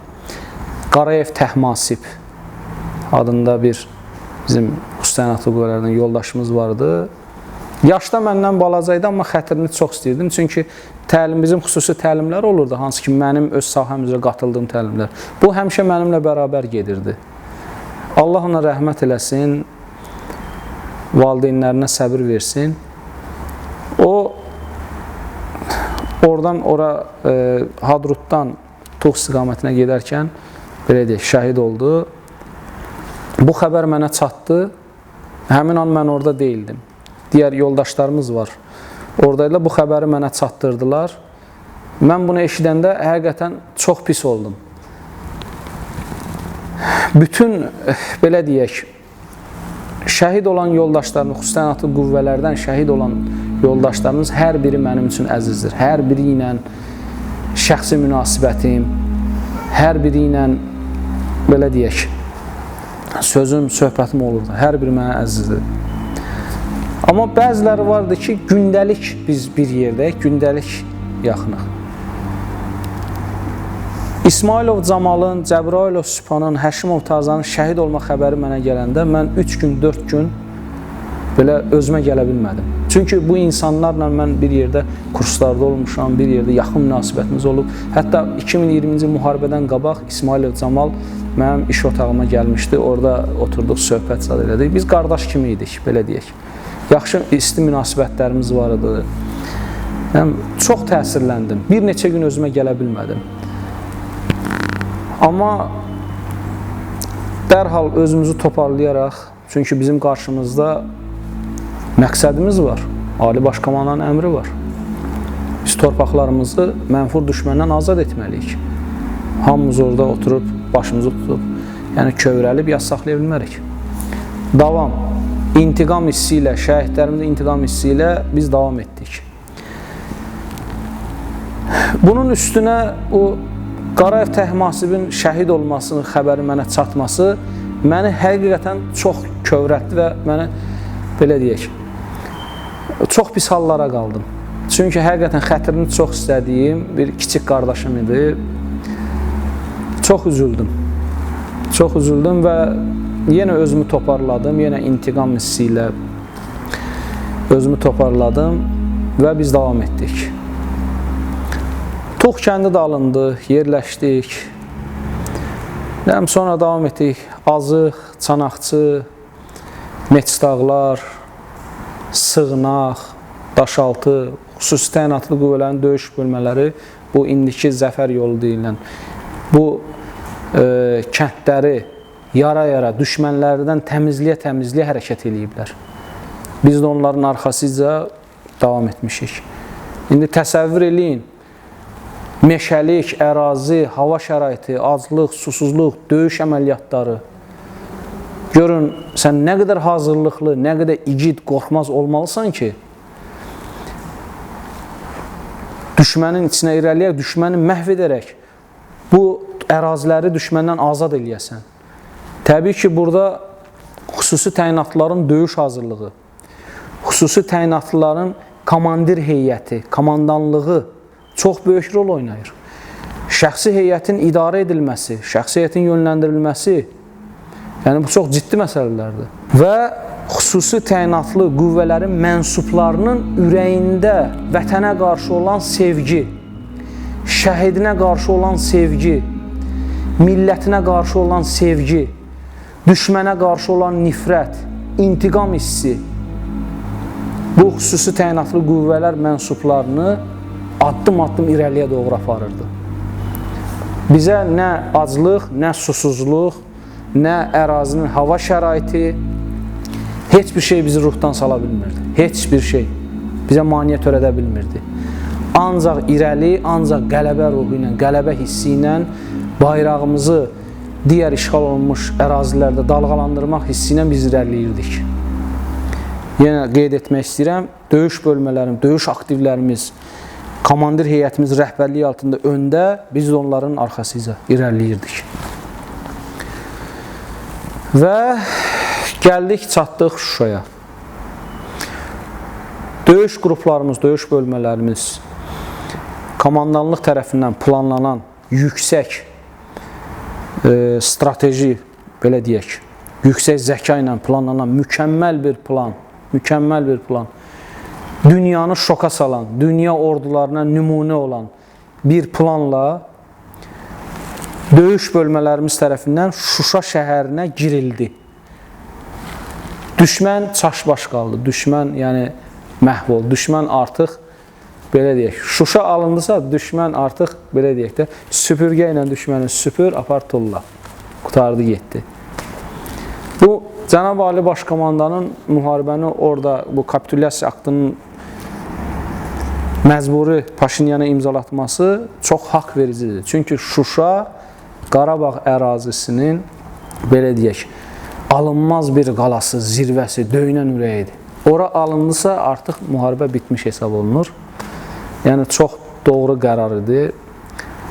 Qarayev Təhmasib adında bir bizim xüsusi təyinatlı qüvvələrdən yoldaşımız vardı. Yaşda məndən balacaydı, amma xətrini çox istəyirdim. Çünki bizim xüsusi təlimlər olurdu, hansı ki, mənim öz sahəm üzrə qatıldığım təlimlər. Bu, həmişə mənimlə bərabər gedirdi. Allah ona rəhmət eləsin, valideynlərinə səbir versin. O, oradan Hadrutdan Tuğ istiqamətinə gedərkən, belə deyək, şəhid oldu. Bu xəbər mənə çatdı. Həmin an mən orada deyildim. Digər yoldaşlarımız var. Oradayla bu xəbəri mənə çatdırdılar. Mən bunu eşidəndə həqiqətən çox pis oldum. Bütün, belə deyək, şəhid olan yoldaşlarımız, xüsusi təyinatlı qüvvələrdən şəhid olan yoldaşlarımız hər biri mənim üçün əzizdir. Hər biri ilə şəxsi münasibətim, hər biri ilə, belə deyək, sözüm, söhbətim olurdu. Hər biri mənə əzizdir. Amma bəziləri vardı ki, gündəlik biz bir yerdəyik, gündəlik yaxınıq. İsmailov Camalın, Cəbrayilov Sübhanın, Həşimov Tazanın şəhid olma xəbəri mənə gələndə mən 3 gün, 4 gün belə özümə gələ bilmədim. Çünki bu insanlarla mən bir yerdə kurslarda olmuşam, bir yerdə yaxın münasibətimiz olub. Hətta 2020-ci müharibədən qabaq İsmailov Camal mənim iş otağıma gəlmişdi. Orada oturduq, söhbət zad elədik. Biz qardaş kimi idik, belə deyək. Yaxşı, isti münasibətlərimiz var idi. Yəni, çox təsirləndim. Bir neçə gün özümə gələ bilmədim. Amma dərhal özümüzü toparlayaraq, çünki bizim qarşımızda məqsədimiz var, Ali Baş Komandanın əmri var. Biz torpaqlarımızı mənfur düşməndən azad etməliyik. Hamımız orada oturub, başımızı tutub, yəni kövrəlib yas saxlaya bilmərik. Davam, intiqam hissi ilə, şəhidlərimizin intiqam hissi ilə biz davam etdik. Bunun üstünə o Qarayev Təhmasibin şəhid olmasının xəbəri mənə çatması məni həqiqətən çox kövrətdi və məni, belə deyək, çox pis hallara qaldım. Çünki həqiqətən xətrini çox istədiyim bir kiçik qardaşım idi. Çox üzüldüm. Çox üzüldüm və yenə özümü toparladım, yenə intiqam hissi ilə özümü toparladım və biz davam etdik. Tuğ kəndi də alındı, yerləşdik. Sonra davam etdik. Azıq, Çanaqçı, Meçdağlar, Sığnaq, Daşaltı, xüsusi təyinatlı qüvvələrin döyüş bölmələri, bu indiki Zəfər yolu deyilən, bu kəndləri yara-yara, düşmənlərdən təmizliyə hərəkət ediblər. Biz də onların arxasıca davam etmişik. İndi təsəvvür eləyin, meşəlik, ərazi, hava şəraiti, aclıq, susuzluq, döyüş əməliyyatları. Görün, sən nə qədər hazırlıqlı, nə qədər igid, qorxmaz olmalısan ki, düşmənin içinə irəliyərək, düşməni məhv edərək bu əraziləri düşməndən azad eləyəsən. Təbii ki, burada xüsusi təyinatlıların döyüş hazırlığı, xüsusi təyinatlıların komandir heyəti, komandanlığı çox böyük rol oynayır. Şəxsi heyətin idarə edilməsi, şəxsi heyətin yönləndirilməsi, yəni bu çox ciddi məsələlərdir. Və xüsusi təyinatlı qüvvələrin mənsublarının ürəyində vətənə qarşı olan sevgi, şəhidinə qarşı olan sevgi, millətinə qarşı olan sevgi, düşmənə qarşı olan nifrət, intiqam hissi, bu xüsusi təyinatlı qüvvələr mənsublarını addım-addım irəliyə doğru aparırdı. Bizə nə aclıq, nə susuzluq, nə ərazinin hava şəraiti, heç bir şey bizi ruhdan sala bilmirdi. Heç bir şey bizə maneə törədə bilmirdi. Ancaq irəli, ancaq qələbə ruhu ilə, qələbə hissi ilə bayrağımızı digər işğal olunmuş ərazilərdə dalğalandırmaq hissi ilə biz irəliləyirdik. Yenə qeyd etmək istəyirəm, döyüş bölmələrim, döyüş aktivlərimiz, komandir heyətimiz rəhbərliyi altında öndə, biz də onların arxasıca irəliləyirdik. Və gəldik, çatdıq Şuşaya. Döyüş qruplarımız, döyüş bölmələrimiz komandanlıq tərəfindən planlanan yüksək strateji, belə deyək, yüksək zəka ilə planlanan mükəmməl bir plan, dünyanı şoka salan, dünya ordularına nümunə olan bir planla döyüş bölmələrimiz tərəfindən Şuşa şəhərinə girildi. Düşmən çaşbaş qaldı, düşmən yəni məhv oldu, düşmən artıq, belə deyək, Şuşa alındısa, düşmən artıq, belə deyək də, süpürgə ilə düşməni süpür, apar tulla, qutardı, getdi. Bu, Cənab Ali Baş Komandanın müharibəni orada, bu kapitulyasiya aktının məcburi Paşinyana imzalatması çox haqq vericidir. Çünki Şuşa Qarabağ ərazisinin, belə deyək, alınmaz bir qalası, zirvəsi, döyünən ürəyidir. Ora alındısa artıq müharibə bitmiş hesab olunur. Yəni çox doğru qərar idi.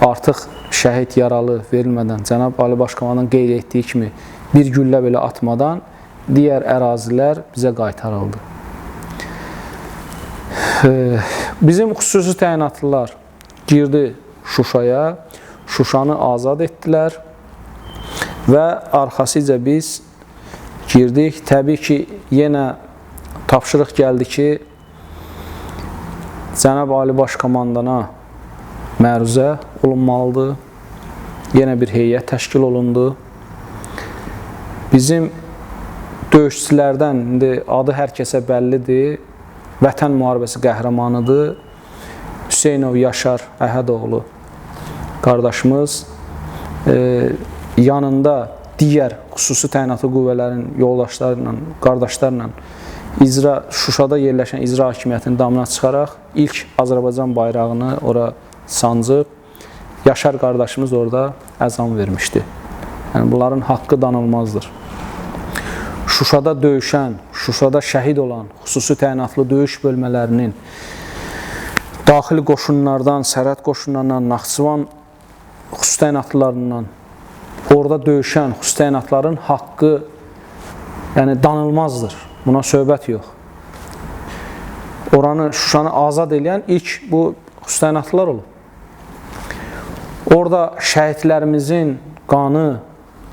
Artıq şəhid yaralı verilmədən, Cənab Ali Baş Komandanın qeyd etdiyi kimi bir güllə belə atmadan digər ərazilər bizə qaytarıldı. Bizim xüsusi təyinatlılar girdi Şuşaya, Şuşanı azad etdilər və arxasıca biz girdik. Təbii ki, yenə tapşırıq gəldi ki, Cənab Ali Baş Komandana məruzə olunmalıdır. Yenə bir heyət təşkil olundu. Bizim döyüşçülərdən, indi adı hər kəsə bəllidir, Vətən müharibəsi qəhrəmanıdır. Hüseynov Yaşar Əhədoğlu qardaşımız yanında digər xüsusi təyinatlı qüvvələrin yoldaşlarla, qardaşlarla Şuşada yerləşən icra hakimiyyətinin damına çıxaraq ilk Azərbaycan bayrağını ora sancıb, Yaşar qardaşımız orada əzam vermişdi. Yəni, bunların haqqı danılmazdır. Şuşada döyüşən, Şuşada şəhid olan xüsusi təyinatlı döyüş bölmələrinin daxili qoşunlardan, sərhəd qoşunlarından, Naxçıvan xüsusi təyinatlılarından orada döyüşən xüsusi təyinatların haqqı danılmazdır. Buna söhbət yox. Oranı, Şuşanı azad edən ilk bu xüsusi təyinatlılar olub. Orada şəhidlərimizin qanı,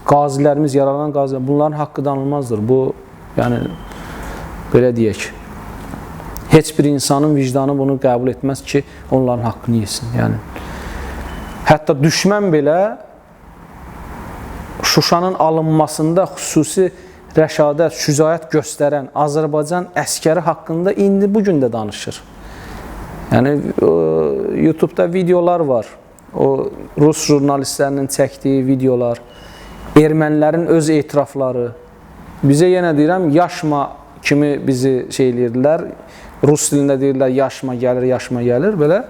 qazilərimiz, yaralanan qazilər, bunların haqqı danılmazdır. Bu, belə deyək, heç bir insanın vicdanı bunu qəbul etməz ki, onların haqqını yesin. Hətta düşmən belə Şuşanın alınmasında xüsusi rəşadət, şücaət göstərən Azərbaycan əskəri haqqında indi bugün də danışır. YouTube-da videolar var. O Rus jurnalistlərinin çəkdiyi videolar, ermənilərin öz etirafları. Bizə yenə deyirəm, yaşma kimi bizi eləyirdilər. Rus dilində deyirlər, yaşma gəlir, yaşma gəlir. Belə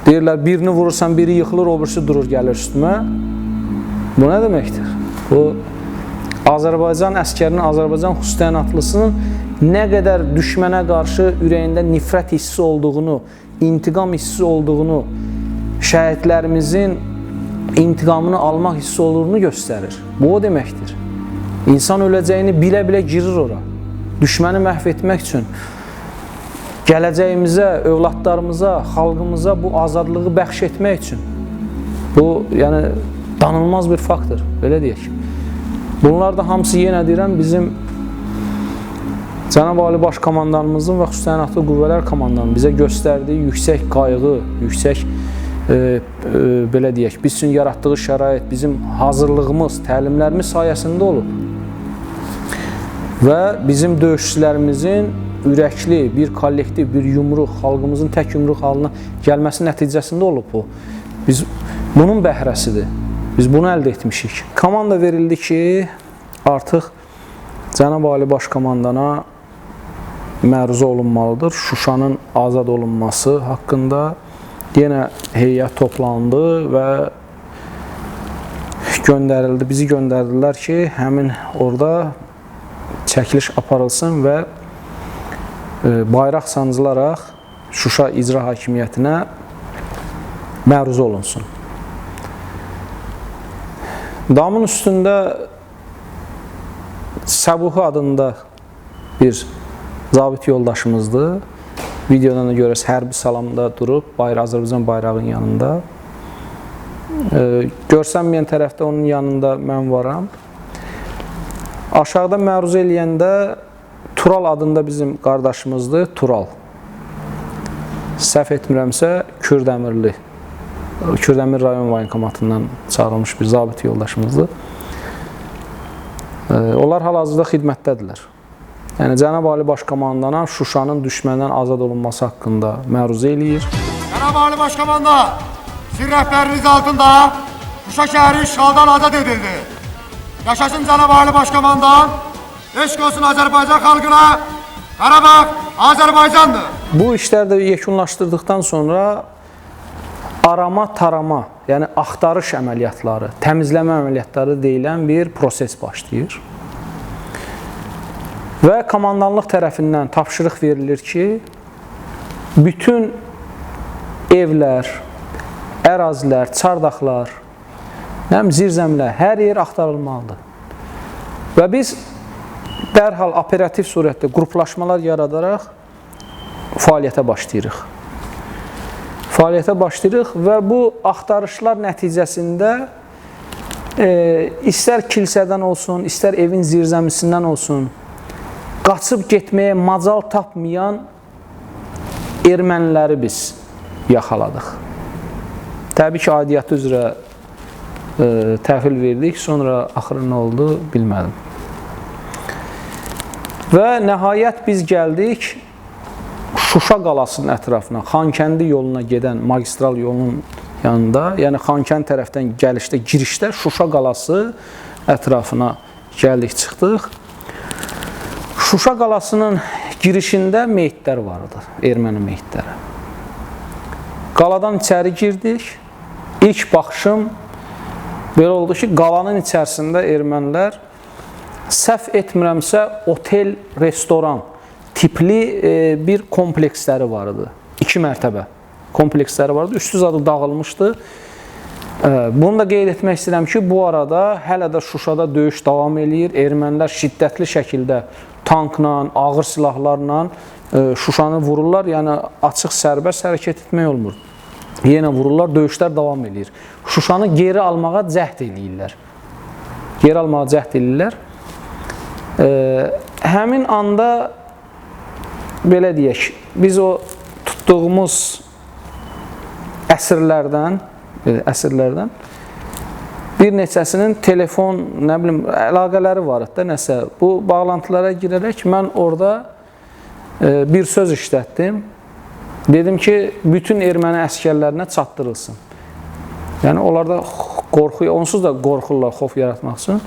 deyirlər, birini vurursan, biri yıxılır, o birisi durur, gəlir üstümə. Bu nə deməkdir? Bu, Azərbaycan əskərinin, Azərbaycan xüsusi təyyinatlısının nə qədər düşmənə qarşı ürəyində nifrət hissi olduğunu, intiqam hissi olduğunu, şəhidlərimizin intiqamını almaq hissi olduğunu göstərir. Bu o deməkdir. İnsan öləcəyini bilə-bilə girir ora. Düşməni məhv etmək üçün, gələcəyimizə, övladlarımıza, xalqımıza bu azadlığı bəxş etmək üçün. Bu, danılmaz bir faktdır, belə deyək. Bunlar da hamısı, yenə deyirəm, bizim Cənab Ali Baş Komandanımızın və xüsusi təyinatlı qüvvələr komandanının bizə göstərdiyi yüksək qayğı, yüksək belə deyək, biz üçün yaratdığı şərait, bizim hazırlığımız, təlimlərimiz sayəsində olub. Və bizim döyüşçülərimizin ürəkli, bir kollektiv, bir yumruq, xalqımızın tək yumruq halına gəlməsi nəticəsində olub bu. Biz bunun bəhrəsidir. Biz bunu əldə etmişik. Komanda verildi ki, artıq Cənab Ali Baş Komandana məruzə olunmalıdır. Şuşanın azad olunması haqqında yenə heyət toplandı və göndərildi. Bizi göndərdilər ki, həmin orada çəkiliş aparılsın və bayraq sancılaraq Şuşa İcra Hakimiyyətinə məruzə olunsun. Damın üstündə Səbuhi adında bir zabit yoldaşımızdır. Videodan da görürüz, hərbi salamda durub, Azərbaycan bayrağının yanında. Görsənməyən tərəfdə onun yanında mən varam. Aşağıda məruzə eləyəndə Tural adında bizim qardaşımızdır, Tural. Səhv etmirəmsə, Kürdəmirli. Kürdəmir rayon voyinkomatından çağırılmış bir zabit yoldaşımızdır. Onlar hal-hazırda xidmətdədirlər. Cənab Ali Baş Komandana Şuşanın düşməndən azad olunması haqqında məruzə eləyir. Cənab Ali Baş Komandan, sizin rəhbəriniz altında Şuşa şəhəri işğaldan azad edildi. Yaşasın Cənab Ali Baş Komandan, eşq olsun Azərbaycan xalqına, Qarabağ Azərbaycandır. Bu işləri yekunlaşdırdıqdan sonra arama, tarama, yəni axtarış əməliyyatları, təmizləmə əməliyyatları deyilən bir proses başlayır. Və komandanlıq tərəfindən tapşırıq verilir ki, bütün evlər, ərazilər, çardaqlar, zirzəmilər, hər yer axtarılmalıdır. Və biz dərhal operativ surətdə qruplaşmalar yaradaraq fəaliyyətə başlayırıq. Və bu axtarışlar nəticəsində istər kilsədən olsun, istər evin zirzəmisindən olsun, qaçıb getməyə macal tapmayan erməniləri biz yaxaladıq. Təbii ki, aidiyyatı üzrə təhvil verdik, sonra axırı nə oldu bilmədim. Və nəhayət biz gəldik Şuşa qalasının ətrafına, Xankəndi yoluna gedən magistral yolunun yanında, yəni Xankənd tərəfdən gəlişdə, girişdə Şuşa qalası ətrafına gəldik, çıxdıq. Şuşa qalasının girişində meyitlər vardı, erməni meyitləri. Qaladan içəri girdik. İlk baxışım belə oldu ki, qalanın içərisində ermənilər, səhv etmirəmsə, otel, restoran tipli bir kompleksləri vardı. 2 mərtəbə kompleksləri vardı. Üstü zadı dağılmışdı. Bunu da qeyd etmək istəyirəm ki, bu arada hələ də Şuşada döyüş davam edir. Ermənilər şiddətli şəkildə tankla, ağır silahlarla Şuşanı vururlar. Yəni, açıq sərbəst hərəkət etmək olmur. Yenə vururlar, döyüşlər davam edir. Şuşanı geri almağa cəhd edirlər. Həmin anda, belə deyək, biz o tutduğumuz əsirlərdən bir neçəsinin telefon, əlaqələri var da, nəsə. Bu bağlantılara girərək mən orada bir söz işlətdim. Dedim ki, bütün erməni əskərlərinə çatdırılsın. Yəni, onlarda qorxu, onsuz da qorxurlar, xof yaratmaq üçün.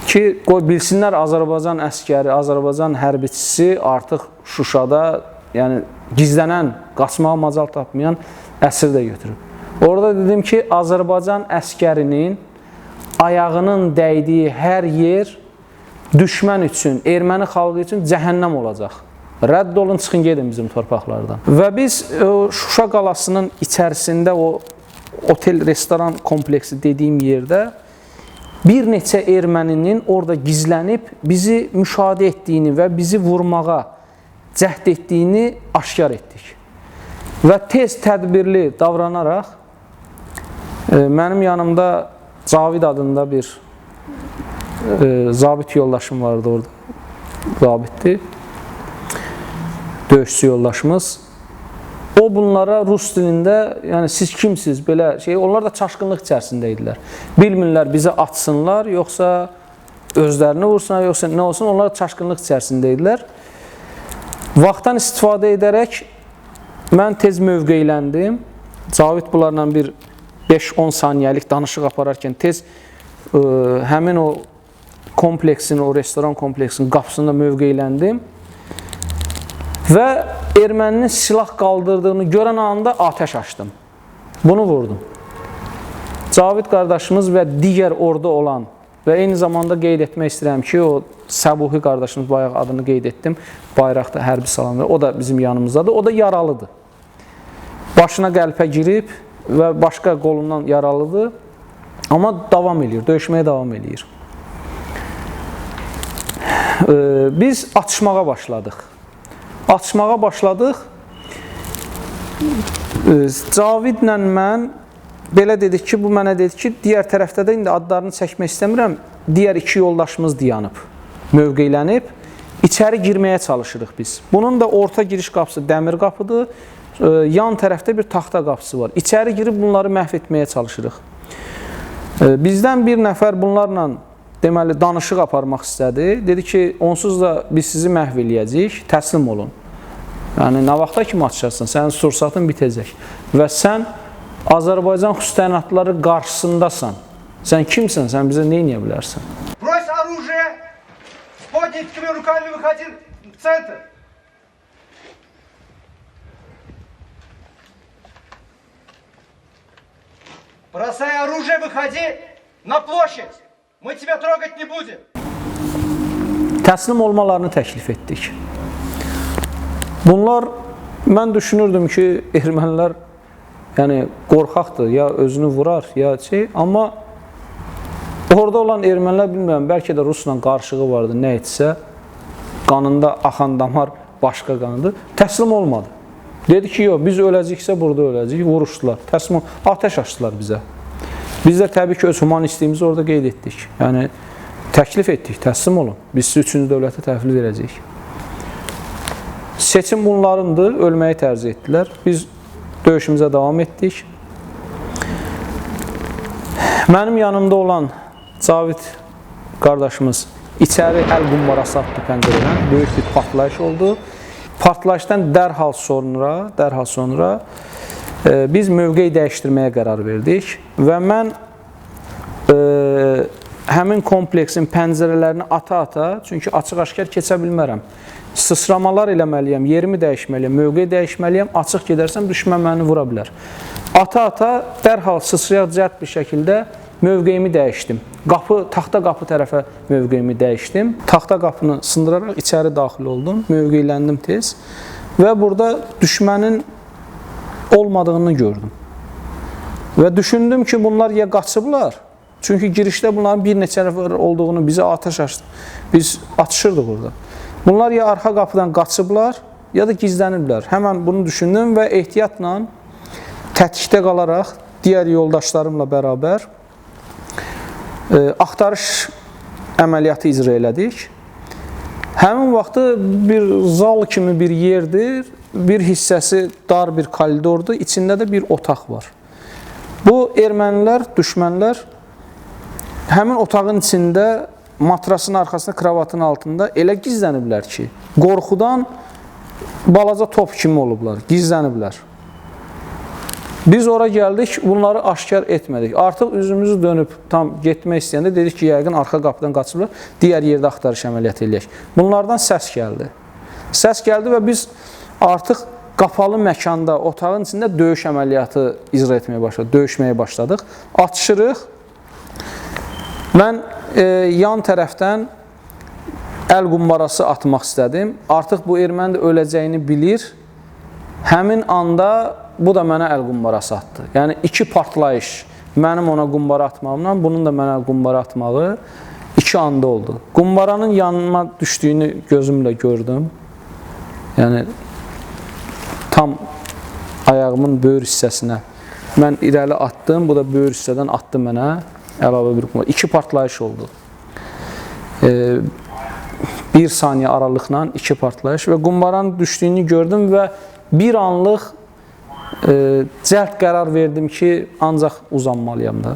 Ki, qoy bilsinlər Azərbaycan əskəri, Azərbaycan hərbiçisi artıq Şuşada, yəni gizlənən, qaçmağa macal tapmayan əsir də götürüb. Orada dedim ki, Azərbaycan əskərinin ayağının dəydiyi hər yer düşmən üçün, erməni xalqı üçün cəhənnəm olacaq. Rədd olun, çıxın, gedin bizim torpaqlardan. Və biz Şuşa qalasının içərisində o otel, restoran kompleksi dediyim yerdə bir neçə erməninin orada gizlənib bizi müşahidə etdiyini və bizi vurmağa cəhd etdiyini aşkar etdik. Və tez tədbirli davranaraq mənim yanımda Cavid adında bir zabit yoldaşım vardı orada. Zabitdir. Döyüşçü yoldaşımız. O bunlara rus dilində, yəni siz kimsiniz, belə şey, onlar da çaşqınlıq içərisində idilər. Bilmirlər bizi atsınlar, yoxsa özlərini vursunlar, yoxsa nə olsun, onlar çaşqınlıq içərisində idilər. Vaxtdan istifadə edərək mən tez mövqeyləndim. Cavid bunlarla bir 5-10 saniyəlik danışıq apararkən tez həmin o kompleksin, o restoran kompleksinin qapısında mövqeyləndim. Və erməninin silah qaldırdığını görən anda atəş açdım. Bunu vurdum. Cavid qardaşımız və digər orada olan və eyni zamanda qeyd etmək istəyirəm ki, o Səbuhi qardaşımız, bayaq adını qeyd etdim, bayraqda hərbi salamlar, o da bizim yanımızdadır, o da yaralıdır. Başına qəlpə girib və başqa qolundan yaralıdır, amma davam edir, döyüşməyə davam edir. Biz atışmağa başladıq. Cavidlə mən belə dedik ki, bu mənə dedi ki, digər tərəfdə də indi adlarını çəkmək istəmirəm, digər 2 yoldaşımız dayanıb, mövqeylənib, içəri girməyə çalışırıq biz. Bunun da orta giriş qapısı dəmir qapıdır, yan tərəfdə bir taxta qapısı var. İçəri girib bunları məhv etməyə çalışırıq. Bizdən bir nəfər bunlarla deməli, danışıq aparmaq istədi. Dedi ki, onsuz da biz sizi məhv eləyəcəyik, təslim olun. Yəni, nə vaxta kimi açacaqsın, sənin sursatın bitəcək. Və sən Azərbaycan xüsusi təyinatları qarşısındasan. Sən kimsən, sən bizə nə edə bilərsən? Брось оружие, с поднятыми руками выходи в центр. Бросай оружие, выходи на площадь. Мы тебя трогать не будем. təslim olmalarını təklif etdik. Bunlar, mən düşünürdüm ki, ermənilər yəni qorxaqdır, ya özünü vurar, ya amma orada olan ermənilər bilmirəm, bəlkə də Rusla qarşığı vardı, nə etsə, qanında axan damar başqa qanıdır, təslim olmadı. Dedi ki, yox, biz öləcəksə burada öləcəyik, vuruşdular, təslim olmadı, ateş açdılar bizə. Biz də təbii ki, öz humanistliyimizi orada qeyd etdik, yəni təklif etdik, təslim olun, biz sizi 3-cü dövlətə təhvil verəcəyik. Seçim bunlarındır, ölməyi tərcih etdilər, biz döyüşümüzə davam etdik. Mənim yanımda olan Cavid qardaşımız içəri əl qumbarası atdı pəncərədən, böyük bir partlayış oldu. Partlayışdan dərhal sonra biz mövqeyi dəyişdirməyə qərar verdik və mən həmin kompleksin pəncərələrini ata-ata, çünki açıq-aşkar keçə bilmərəm, sıçramalar eləməliyəm, yerimi dəyişməliyəm, mövqeyi dəyişməliyəm, açıq gedərsəm düşmən məni vura bilər. Ata-ata dərhal sıçrayaq cəld bir şəkildə mövqeyimi dəyişdim. Taxta qapı tərəfə mövqeyimi dəyişdim. Taxta qapını sındıraraq içəri daxil oldum, mövqeyləndim tez və burada düşmənin olmadığını gördüm. Və düşündüm ki, bunlar ya qaçıblar, çünki girişdə bunların bir neçə nəfər olduğunu bizə ateş açdı. Biz atışırdıq orada. Bunlar ya arxa qapıdan qaçıblar, ya da gizləniblər. Həmən bunu düşündüm və ehtiyatla tətikdə qalaraq digər yoldaşlarımla bərabər axtarış əməliyyatı icra elədik. Həmin vaxtı bir zal kimi bir yerdir, bir hissəsi dar bir koridordur, içində də bir otaq var. Bu ermənilər, düşmənlər həmin otağın içində matrasın arxasında, kravatın altında elə gizləniblər ki, qorxudan balaca top kimi olublar, gizləniblər. Biz ora gəldik, bunları aşkar etmədik. Artıq üzümüzü dönüb tam getmək istəyəndə dedik ki, yəqin arxa qapıdan qaçıblar, digər yerdə axtarış əməliyyatı eləyək. Bunlardan səs gəldi. Səs gəldi və biz artıq qapalı məkanda, otağın içində döyüş əməliyyatı icra etməyə başladıq, döyüşməyə başladıq. Atışırıq. Mən yan tərəfdən əl qumbarası atmaq istədim. Artıq bu erməni də öləcəyini bilir. Həmin anda bu da mənə əl qumbarası atdı. Yəni, iki partlayış, mənim ona qumbara atmağımla, bunun da mənə qumbara atmağı iki anda oldu. Qumbaranın yanıma düşdüyünü gözümlə gördüm. Yəni, tam ayağımın böyür hissəsinə. Mən irəli atdım, bu da böyür hissədən attı mənə əlavə bir qumbara. İki partlayış oldu. Bir saniyə aralıqla iki partlayış və qumbaranın düşdüyünü gördüm və bir anlıq cəld qərar verdim ki, ancaq uzanmalıyam da.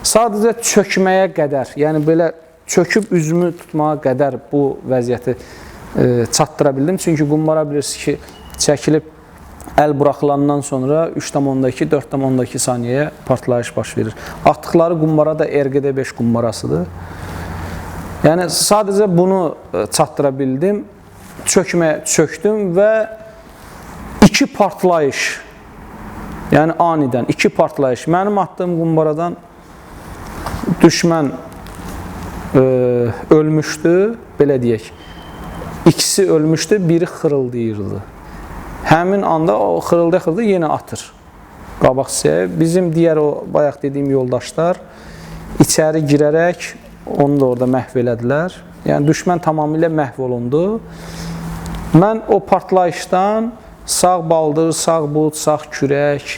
Sadəcə çökməyə qədər, yəni belə çöküb üzümü tutmağa qədər bu vəziyyəti çatdıra bildim. Çünki qumbara bilirsiniz ki, çəkilib əl buraxılandan sonra 3,2, 4,2 saniyəyə partlayış baş verir. Atdıqları qumbara da RQD5 qumbarasıdır. Yəni, sadəcə bunu çatdıra bildim. Çökdüm və iki partlayış, yəni anidən iki partlayış. Mənim attığım qumbaradan düşmən ölmüşdü, belə deyək. İkisi ölmüşdü, biri xırıldayırdı. Həmin anda o xırıldı, yenə atır qabaq hissəyə. Bizim digər o bayaq dediyim yoldaşlar içəri girərək onu da orada məhv elədilər. Yəni, düşmən tamamilə məhv olundu. Mən o partlayışdan sağ baldır, sağ bud, sağ kürək,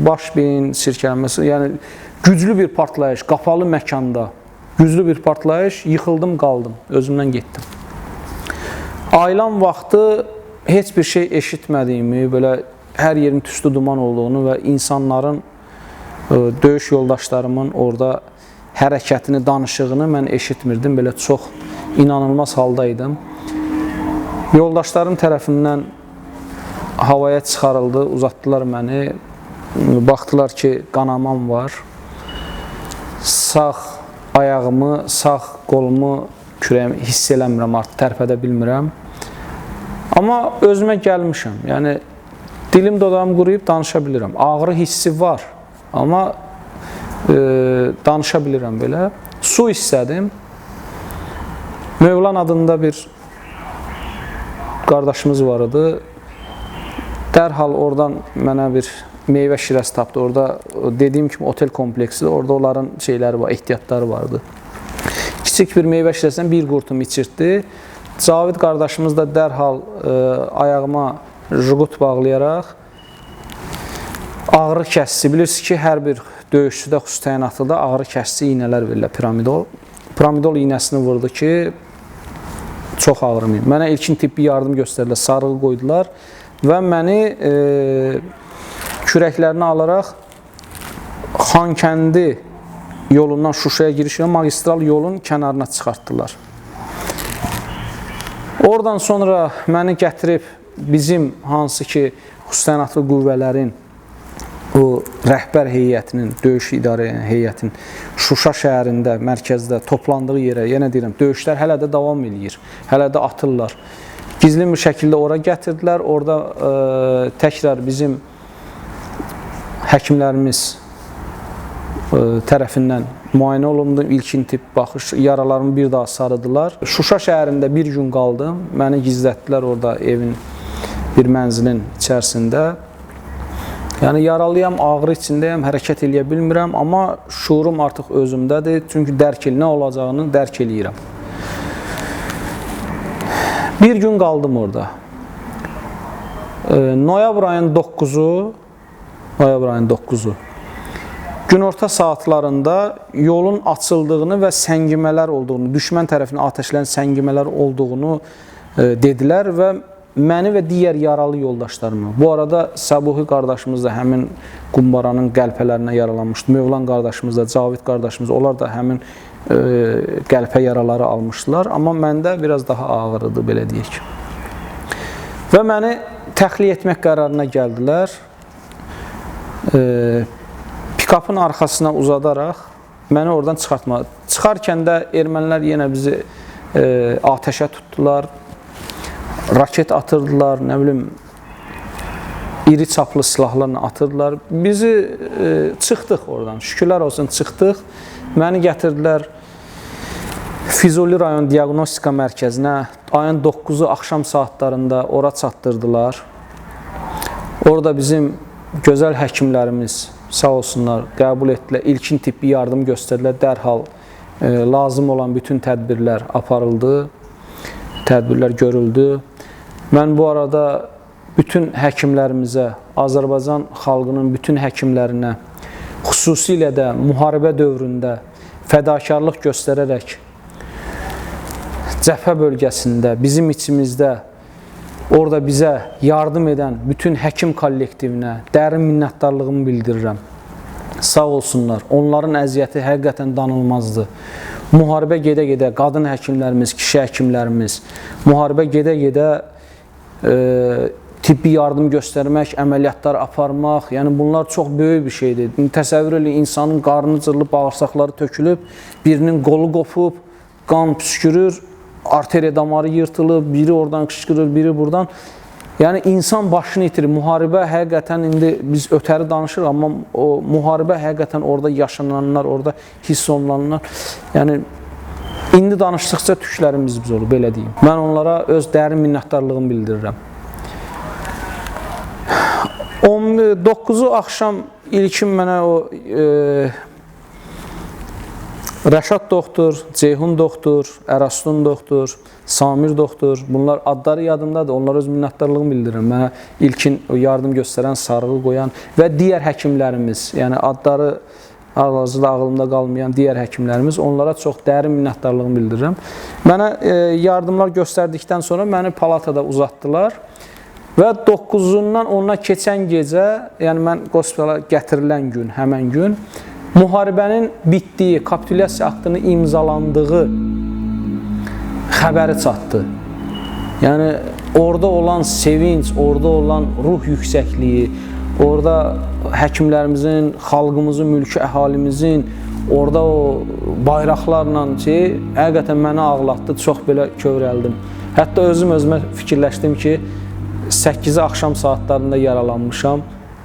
baş beyin sirkəlməsi, yəni güclü bir partlayış, qapalı məkanda, güclü bir partlayış, yıxıldım, qaldım, özümdən getdim. Aylan vaxtı heç bir şey eşitmədiyimi, belə hər yerin tüstü duman olduğunu və insanların, döyüş yoldaşlarımın orada hərəkətini, danışığını mən eşitmirdim, belə çox inanılmaz haldaydım. Yoldaşlarım tərəfindən havaya çıxarıldı, uzatdılar məni, baxdılar ki, qanamam var. Sağ ayağımı, sağ qolumu, kürəyimi hiss eləmirəm, artıq tərpədə bilmirəm. Amma özümə gəlmişəm, yəni dilim dodağım quruyub danışa bilirəm. Ağrı hissi var, amma danışa bilirəm belə. Su istədim Mövlan adında bir qardaşımız var idi. Dərhal oradan mənə bir meyvə şirəsi tapdı. Orada dediyim kimi otel kompleksidir. Orada onların şeyləri var, ehtiyatları vardı. Kiçik bir meyvə şirəsindən bir qurtum içirtdi. Cavid qardaşımız da dərhal ayağıma jüqut bağlayaraq ağrı kəsici, bilirsiniz ki, hər bir döyüşçüdə xüsusi təyinatlıda ağrı kəsici iynələr verirlər, piramidol. Piramidol iynəsini vurdu ki, çox ağrımayım. Mənə ilkin tibbi yardım göstərdilər, sarığı qoydular və məni kürəklərini alaraq Xankəndi yolundan Şuşaya girişinə magistral yolun kənarına çıxartdılar. Oradan sonra məni gətirib bizim hansı ki, xüsusi təyinatlı qüvvələrin o rəhbər heyətinin, döyüş idarə heyətinin Şuşa şəhərində, mərkəzdə toplandığı yerə, yenə deyirəm, döyüşlər hələ də davam edir, hələ də atırlar. Gizli bir şəkildə ora gətirdilər, orada təkrar bizim həkimlərimiz tərəfindən müayinə olundu, ilkin tibb baxış, yaralarımı bir daha sarıdılar. Şuşa şəhərində bir gün qaldım, məni gizlətdilər orada evin, bir mənzilin içərisində. Yəni, yaralıyam, ağrı içindəyəm, hərəkət eləyə bilmirəm, amma şuurum artıq özümdədir. Çünki nə olacağını dərk eləyirəm. Bir gün qaldım orada. Noyabr ayın 9-u günorta saatlarında yolun açıldığını və səngimələr olduğunu, düşmən tərəfindən atəşlənən səngimələr olduğunu dedilər və məni və digər yaralı yoldaşlarımı. Bu arada Səbuhi qardaşımız da həmin qumbaranın qəlpələrinə yaralanmışdı. Mövlan qardaşımız da, Cavid qardaşımız, onlar da həmin qəlpə yaraları almışdılar. Amma məndə biraz daha ağır idi, belə deyək. Və məni təxliyə etmək qərarına gəldilər. Pikapın arxasına uzadaraq məni oradan çıxartmadı. Çıxarkən də ermənilər yenə bizi atəşə tutdular. Raket atırdılar, nə bilim, iri çaplı silahlarla atırdılar. Bizi çıxdıq oradan, şükürlər olsun çıxdıq. Məni gətirdilər Füzuli rayon diaqnostika mərkəzinə. Ayın 9-u axşam saatlarında ora çatdırdılar. Orada bizim gözəl həkimlərimiz sağ olsunlar, qəbul etdilər, ilkin tibbi yardım göstərdilər. Dərhal lazım olan bütün tədbirlər aparıldı, tədbirlər görüldü. Mən bu arada bütün həkimlərimizə, Azərbaycan xalqının bütün həkimlərinə, xüsusilə də müharibə dövründə fədakarlıq göstərərək cəbhə bölgəsində, bizim içimizdə, orada bizə yardım edən bütün həkim kollektivinə dərin minnətdarlığımı bildirirəm. Sağ olsunlar, onların əziyyəti həqiqətən danılmazdı. Müharibə gedə-gedə qadın həkimlərimiz, kişi həkimlərimiz, müharibə gedə-gedə tibbi yardım göstərmək, əməliyyatlar aparmaq, yəni bunlar çox böyük bir şeydir. Təsəvvür edin, insanın qarnı cırılıb, bağırsaqları tökülüb, birinin qolu qopub, qan püskürür, arteriya damarı yırtılıb, biri oradan qışqırır, biri buradan. Yəni insan başını itirir. Müharibə həqiqətən indi biz ötəri danışırıq, amma o müharibə həqiqətən orada yaşananlar, orada hiss olunanlar, yəni indi danışdıqca tüklərimiz biz olur, belə deyim. Mən onlara öz dərin minnətdarlığımı bildirirəm. 9-u axşam ilkin mənə o Rəşad doktor, Ceyhun doktor, Ərastun doktor, Samir doktor, bunlar adları yadımdadır, onlara öz minnətdarlığımı bildirirəm. Mənə ilkin yardım göstərən, sarığı qoyan və digər həkimlərimiz, yəni adları hal-hazırda ağlımda qalmayan digər həkimlərimiz, onlara çox dərin minnətdarlığımı bildirirəm. Mənə yardımlar göstərdikdən sonra məni palatada uzatdılar və 9-undan 10-na keçən gecə, yəni mən qospitala gətirilən gün, həmən gün, müharibənin bitdiyi, kapitulyasiya aktının imzalandığı xəbəri çatdı. Yəni, orada olan sevinç, orada olan ruh yüksəkliyi, orada həkimlərimizin, xalqımızın, mülki əhalimizin, orada o bayraqlarla həqiqətən məni ağlatdı, çox belə kövrəldim. Hətta özümə fikirləşdim ki, 8-i axşam saatlarında yaralanmışam.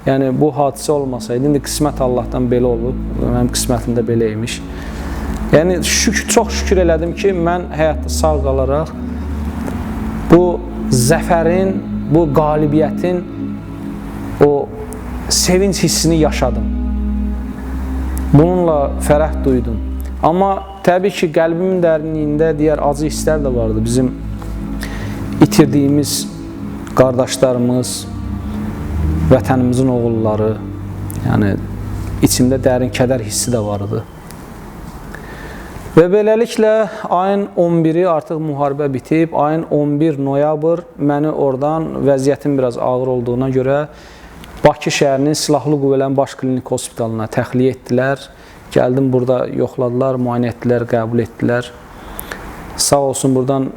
Yəni, bu hadisə olmasaydı, indi qismət Allahdan belə olub, mənim qismətimdə belə imiş. Yəni çox şükür elədim ki, mən həyatda sağ qalaraq bu zəfərin, bu qalibiyyətin o sevinç hissini yaşadım. Bununla fərəh duydum. Amma təbii ki, qəlbimin dərinliyində digər acı hisslər də vardı. Bizim itirdiyimiz qardaşlarımız, vətənimizin oğulları, yəni içimdə dərin kədər hissi də vardı. Və beləliklə ayın 11-i artıq müharibə bitib, ayın 11 noyabr məni oradan vəziyyətin biraz ağır olduğuna görə Bakı şəhərinin Silahlı Qüvvələrin Baş Klinik Hospitalına təxliyə etdilər. Gəldim, burada yoxladılar, müayinə etdilər, qəbul etdilər. Sağ olsun, buradan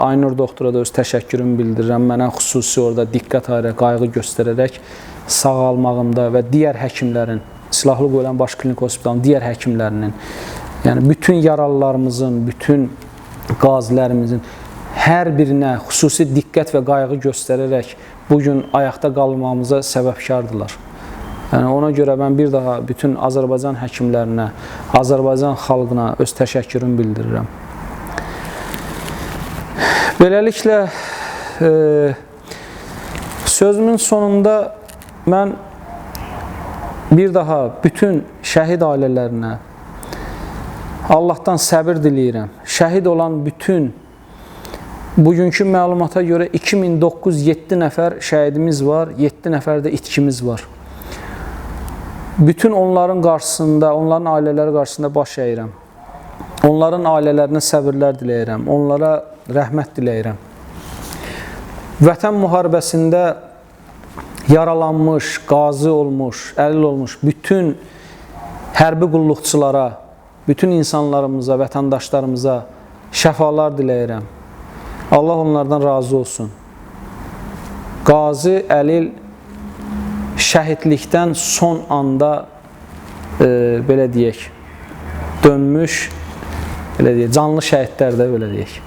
Aynur doktora da öz təşəkkürümü bildirirəm. Mənə xüsusi orada diqqət ayıraq, qayğı göstərərək sağalmağımda və digər həkimlərin, Silahlı Qüvvələrin Baş Klinik Hospitalının digər həkimlərinin, yəni bütün yaralılarımızın, bütün qazilərimizin hər birinə xüsusi diqqət və qayğı göstərərək bugün ayaqda qalmamıza səbəbkardılar. Yəni ona görə mən bir daha bütün Azərbaycan həkimlərinə, Azərbaycan xalqına öz təşəkkürümü bildirirəm. Beləliklə, sözümün sonunda mən bir daha bütün şəhid ailələrinə Allahdan səbir diləyirəm. Şəhid olan bütün, bugünkü məlumata görə 2907 nəfər şəhidimiz var, 7 nəfər də itkimiz var. Bütün onların qarşısında, onların ailələri qarşısında baş əyirəm. Onların ailələrinə səbirlər diləyirəm, onlara rəhmət diləyirəm. Vətən müharibəsində yaralanmış, qazi olmuş, əlil olmuş bütün hərbi qulluqçulara, bütün insanlarımıza, vətəndaşlarımıza şəfalar diləyirəm. Allah onlardan razı olsun. Qazi, əlil şəhidlikdən son anda belə deyək, dönmüş, belə deyək, canlı şəhidlər də belə deyək.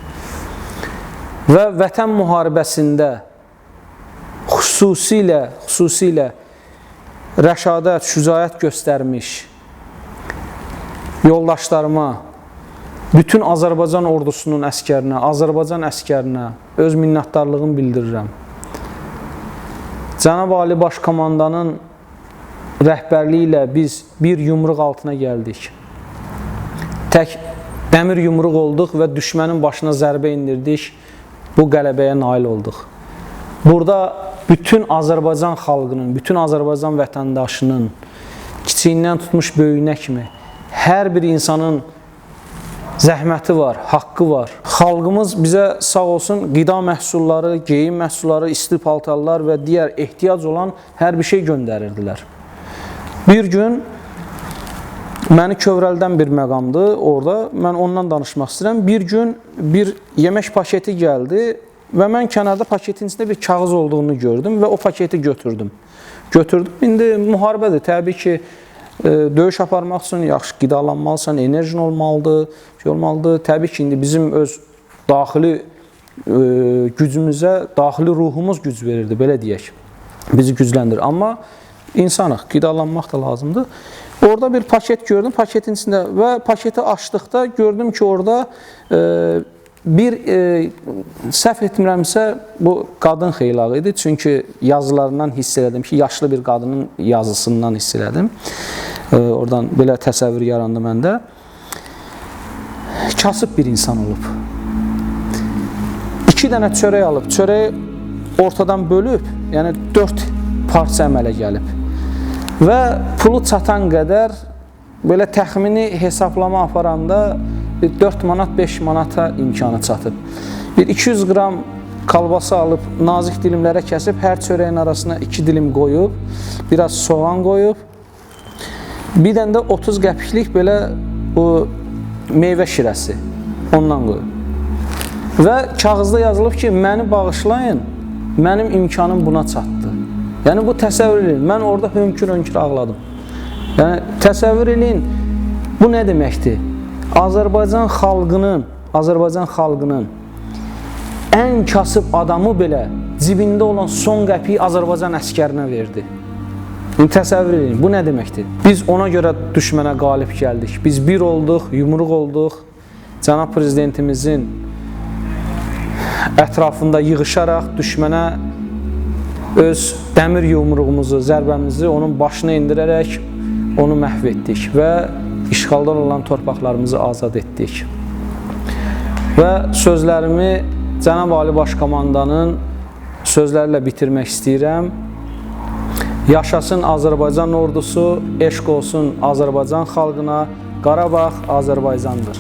Və vətən müharibəsində xüsusilə rəşadət, şücaət göstərmiş yoldaşlarıma, bütün Azərbaycan ordusunun əskərinə, Azərbaycan əskərinə öz minnətdarlığımı bildirirəm. Cənab Ali Baş Komandanın rəhbərliyi ilə biz bir yumruq altına gəldik. Tək dəmir yumruq olduq və düşmənin başına zərbə indirdik, bu qələbəyə nail olduq. Burada bütün Azərbaycan xalqının, bütün Azərbaycan vətəndaşının, kiçiyindən tutmuş böyüyünə kimi hər bir insanın zəhməti var, haqqı var. Xalqımız bizə sağ olsun qida məhsulları, geyim məhsulları, isti paltarlar və digər ehtiyac olan hər bir şey göndərirdilər. Bir gün məni Kövrəldən bir məqamdı orada, mən ondan danışmaq istəyirəm. Bir gün bir yemək paketi gəldi və mən kənarda paketin içində bir kağız olduğunu gördüm və o paketi götürdüm. İndi müharibədir, təbii ki, döyüş aparmaq üçün yaxşı qidalanmalısan, enerjin olmalıdır, Təbii ki, indi bizim öz daxili gücümüzə, daxili ruhumuz güc verirdi, belə deyək, bizi gücləndirir. Amma insanıq, qidalanmaq da lazımdır. Orada bir paket gördüm, paketin içində və paketi açdıqda gördüm ki, orada bir, səhv etmirəmsə, bu qadın xeylağı idi. Çünki yazılarından hiss elədim ki, yaşlı bir qadının yazısından hiss elədim. Oradan belə təsəvvür yarandı məndə. Kasıb bir insan olub. 2 dənə çörək alıb, çörəyi ortadan bölüb, yəni 4 parça əmələ gəlib. Və pulu çatan qədər, belə təxmini hesablama aparanda 4 manat, 5 manata imkanı çatıb. Bir 200 qram kalbasa alıb, nazik dilimlərə kəsib, hər çörəyin arasına 2 dilim qoyub, biraz soğan qoyub, bir dənə də 30 qəpiklik belə bu meyvə şirəsi, ondan qoyub. Və kağızda yazılıb ki, məni bağışlayın, mənim imkanım buna çatdı. Yəni, bu təsəvvür edin, mən orada hönkür-hönkür ağladım. Yəni, təsəvvür edin, bu nə deməkdir? Azərbaycan xalqının ən kasıb adamı belə cibində olan son qəpiyi Azərbaycan əskərinə verdi. İndi təsəvvür edin, bu nə deməkdir? Biz ona görə düşmənə qalib gəldik. Biz bir olduq, yumruq olduq. Cənab Prezidentimizin ətrafında yığışaraq düşmənə öz dəmir yumruğumuzu, zərbəmizi onun başına indirərək onu məhv etdik və işğaldan olan torpaqlarımızı azad etdik. Və sözlərimi Cənab Ali Baş Komandanın sözlərlə bitirmək istəyirəm. Yaşasın Azərbaycan ordusu, eşq olsun Azərbaycan xalqına, Qarabağ Azərbaycandır.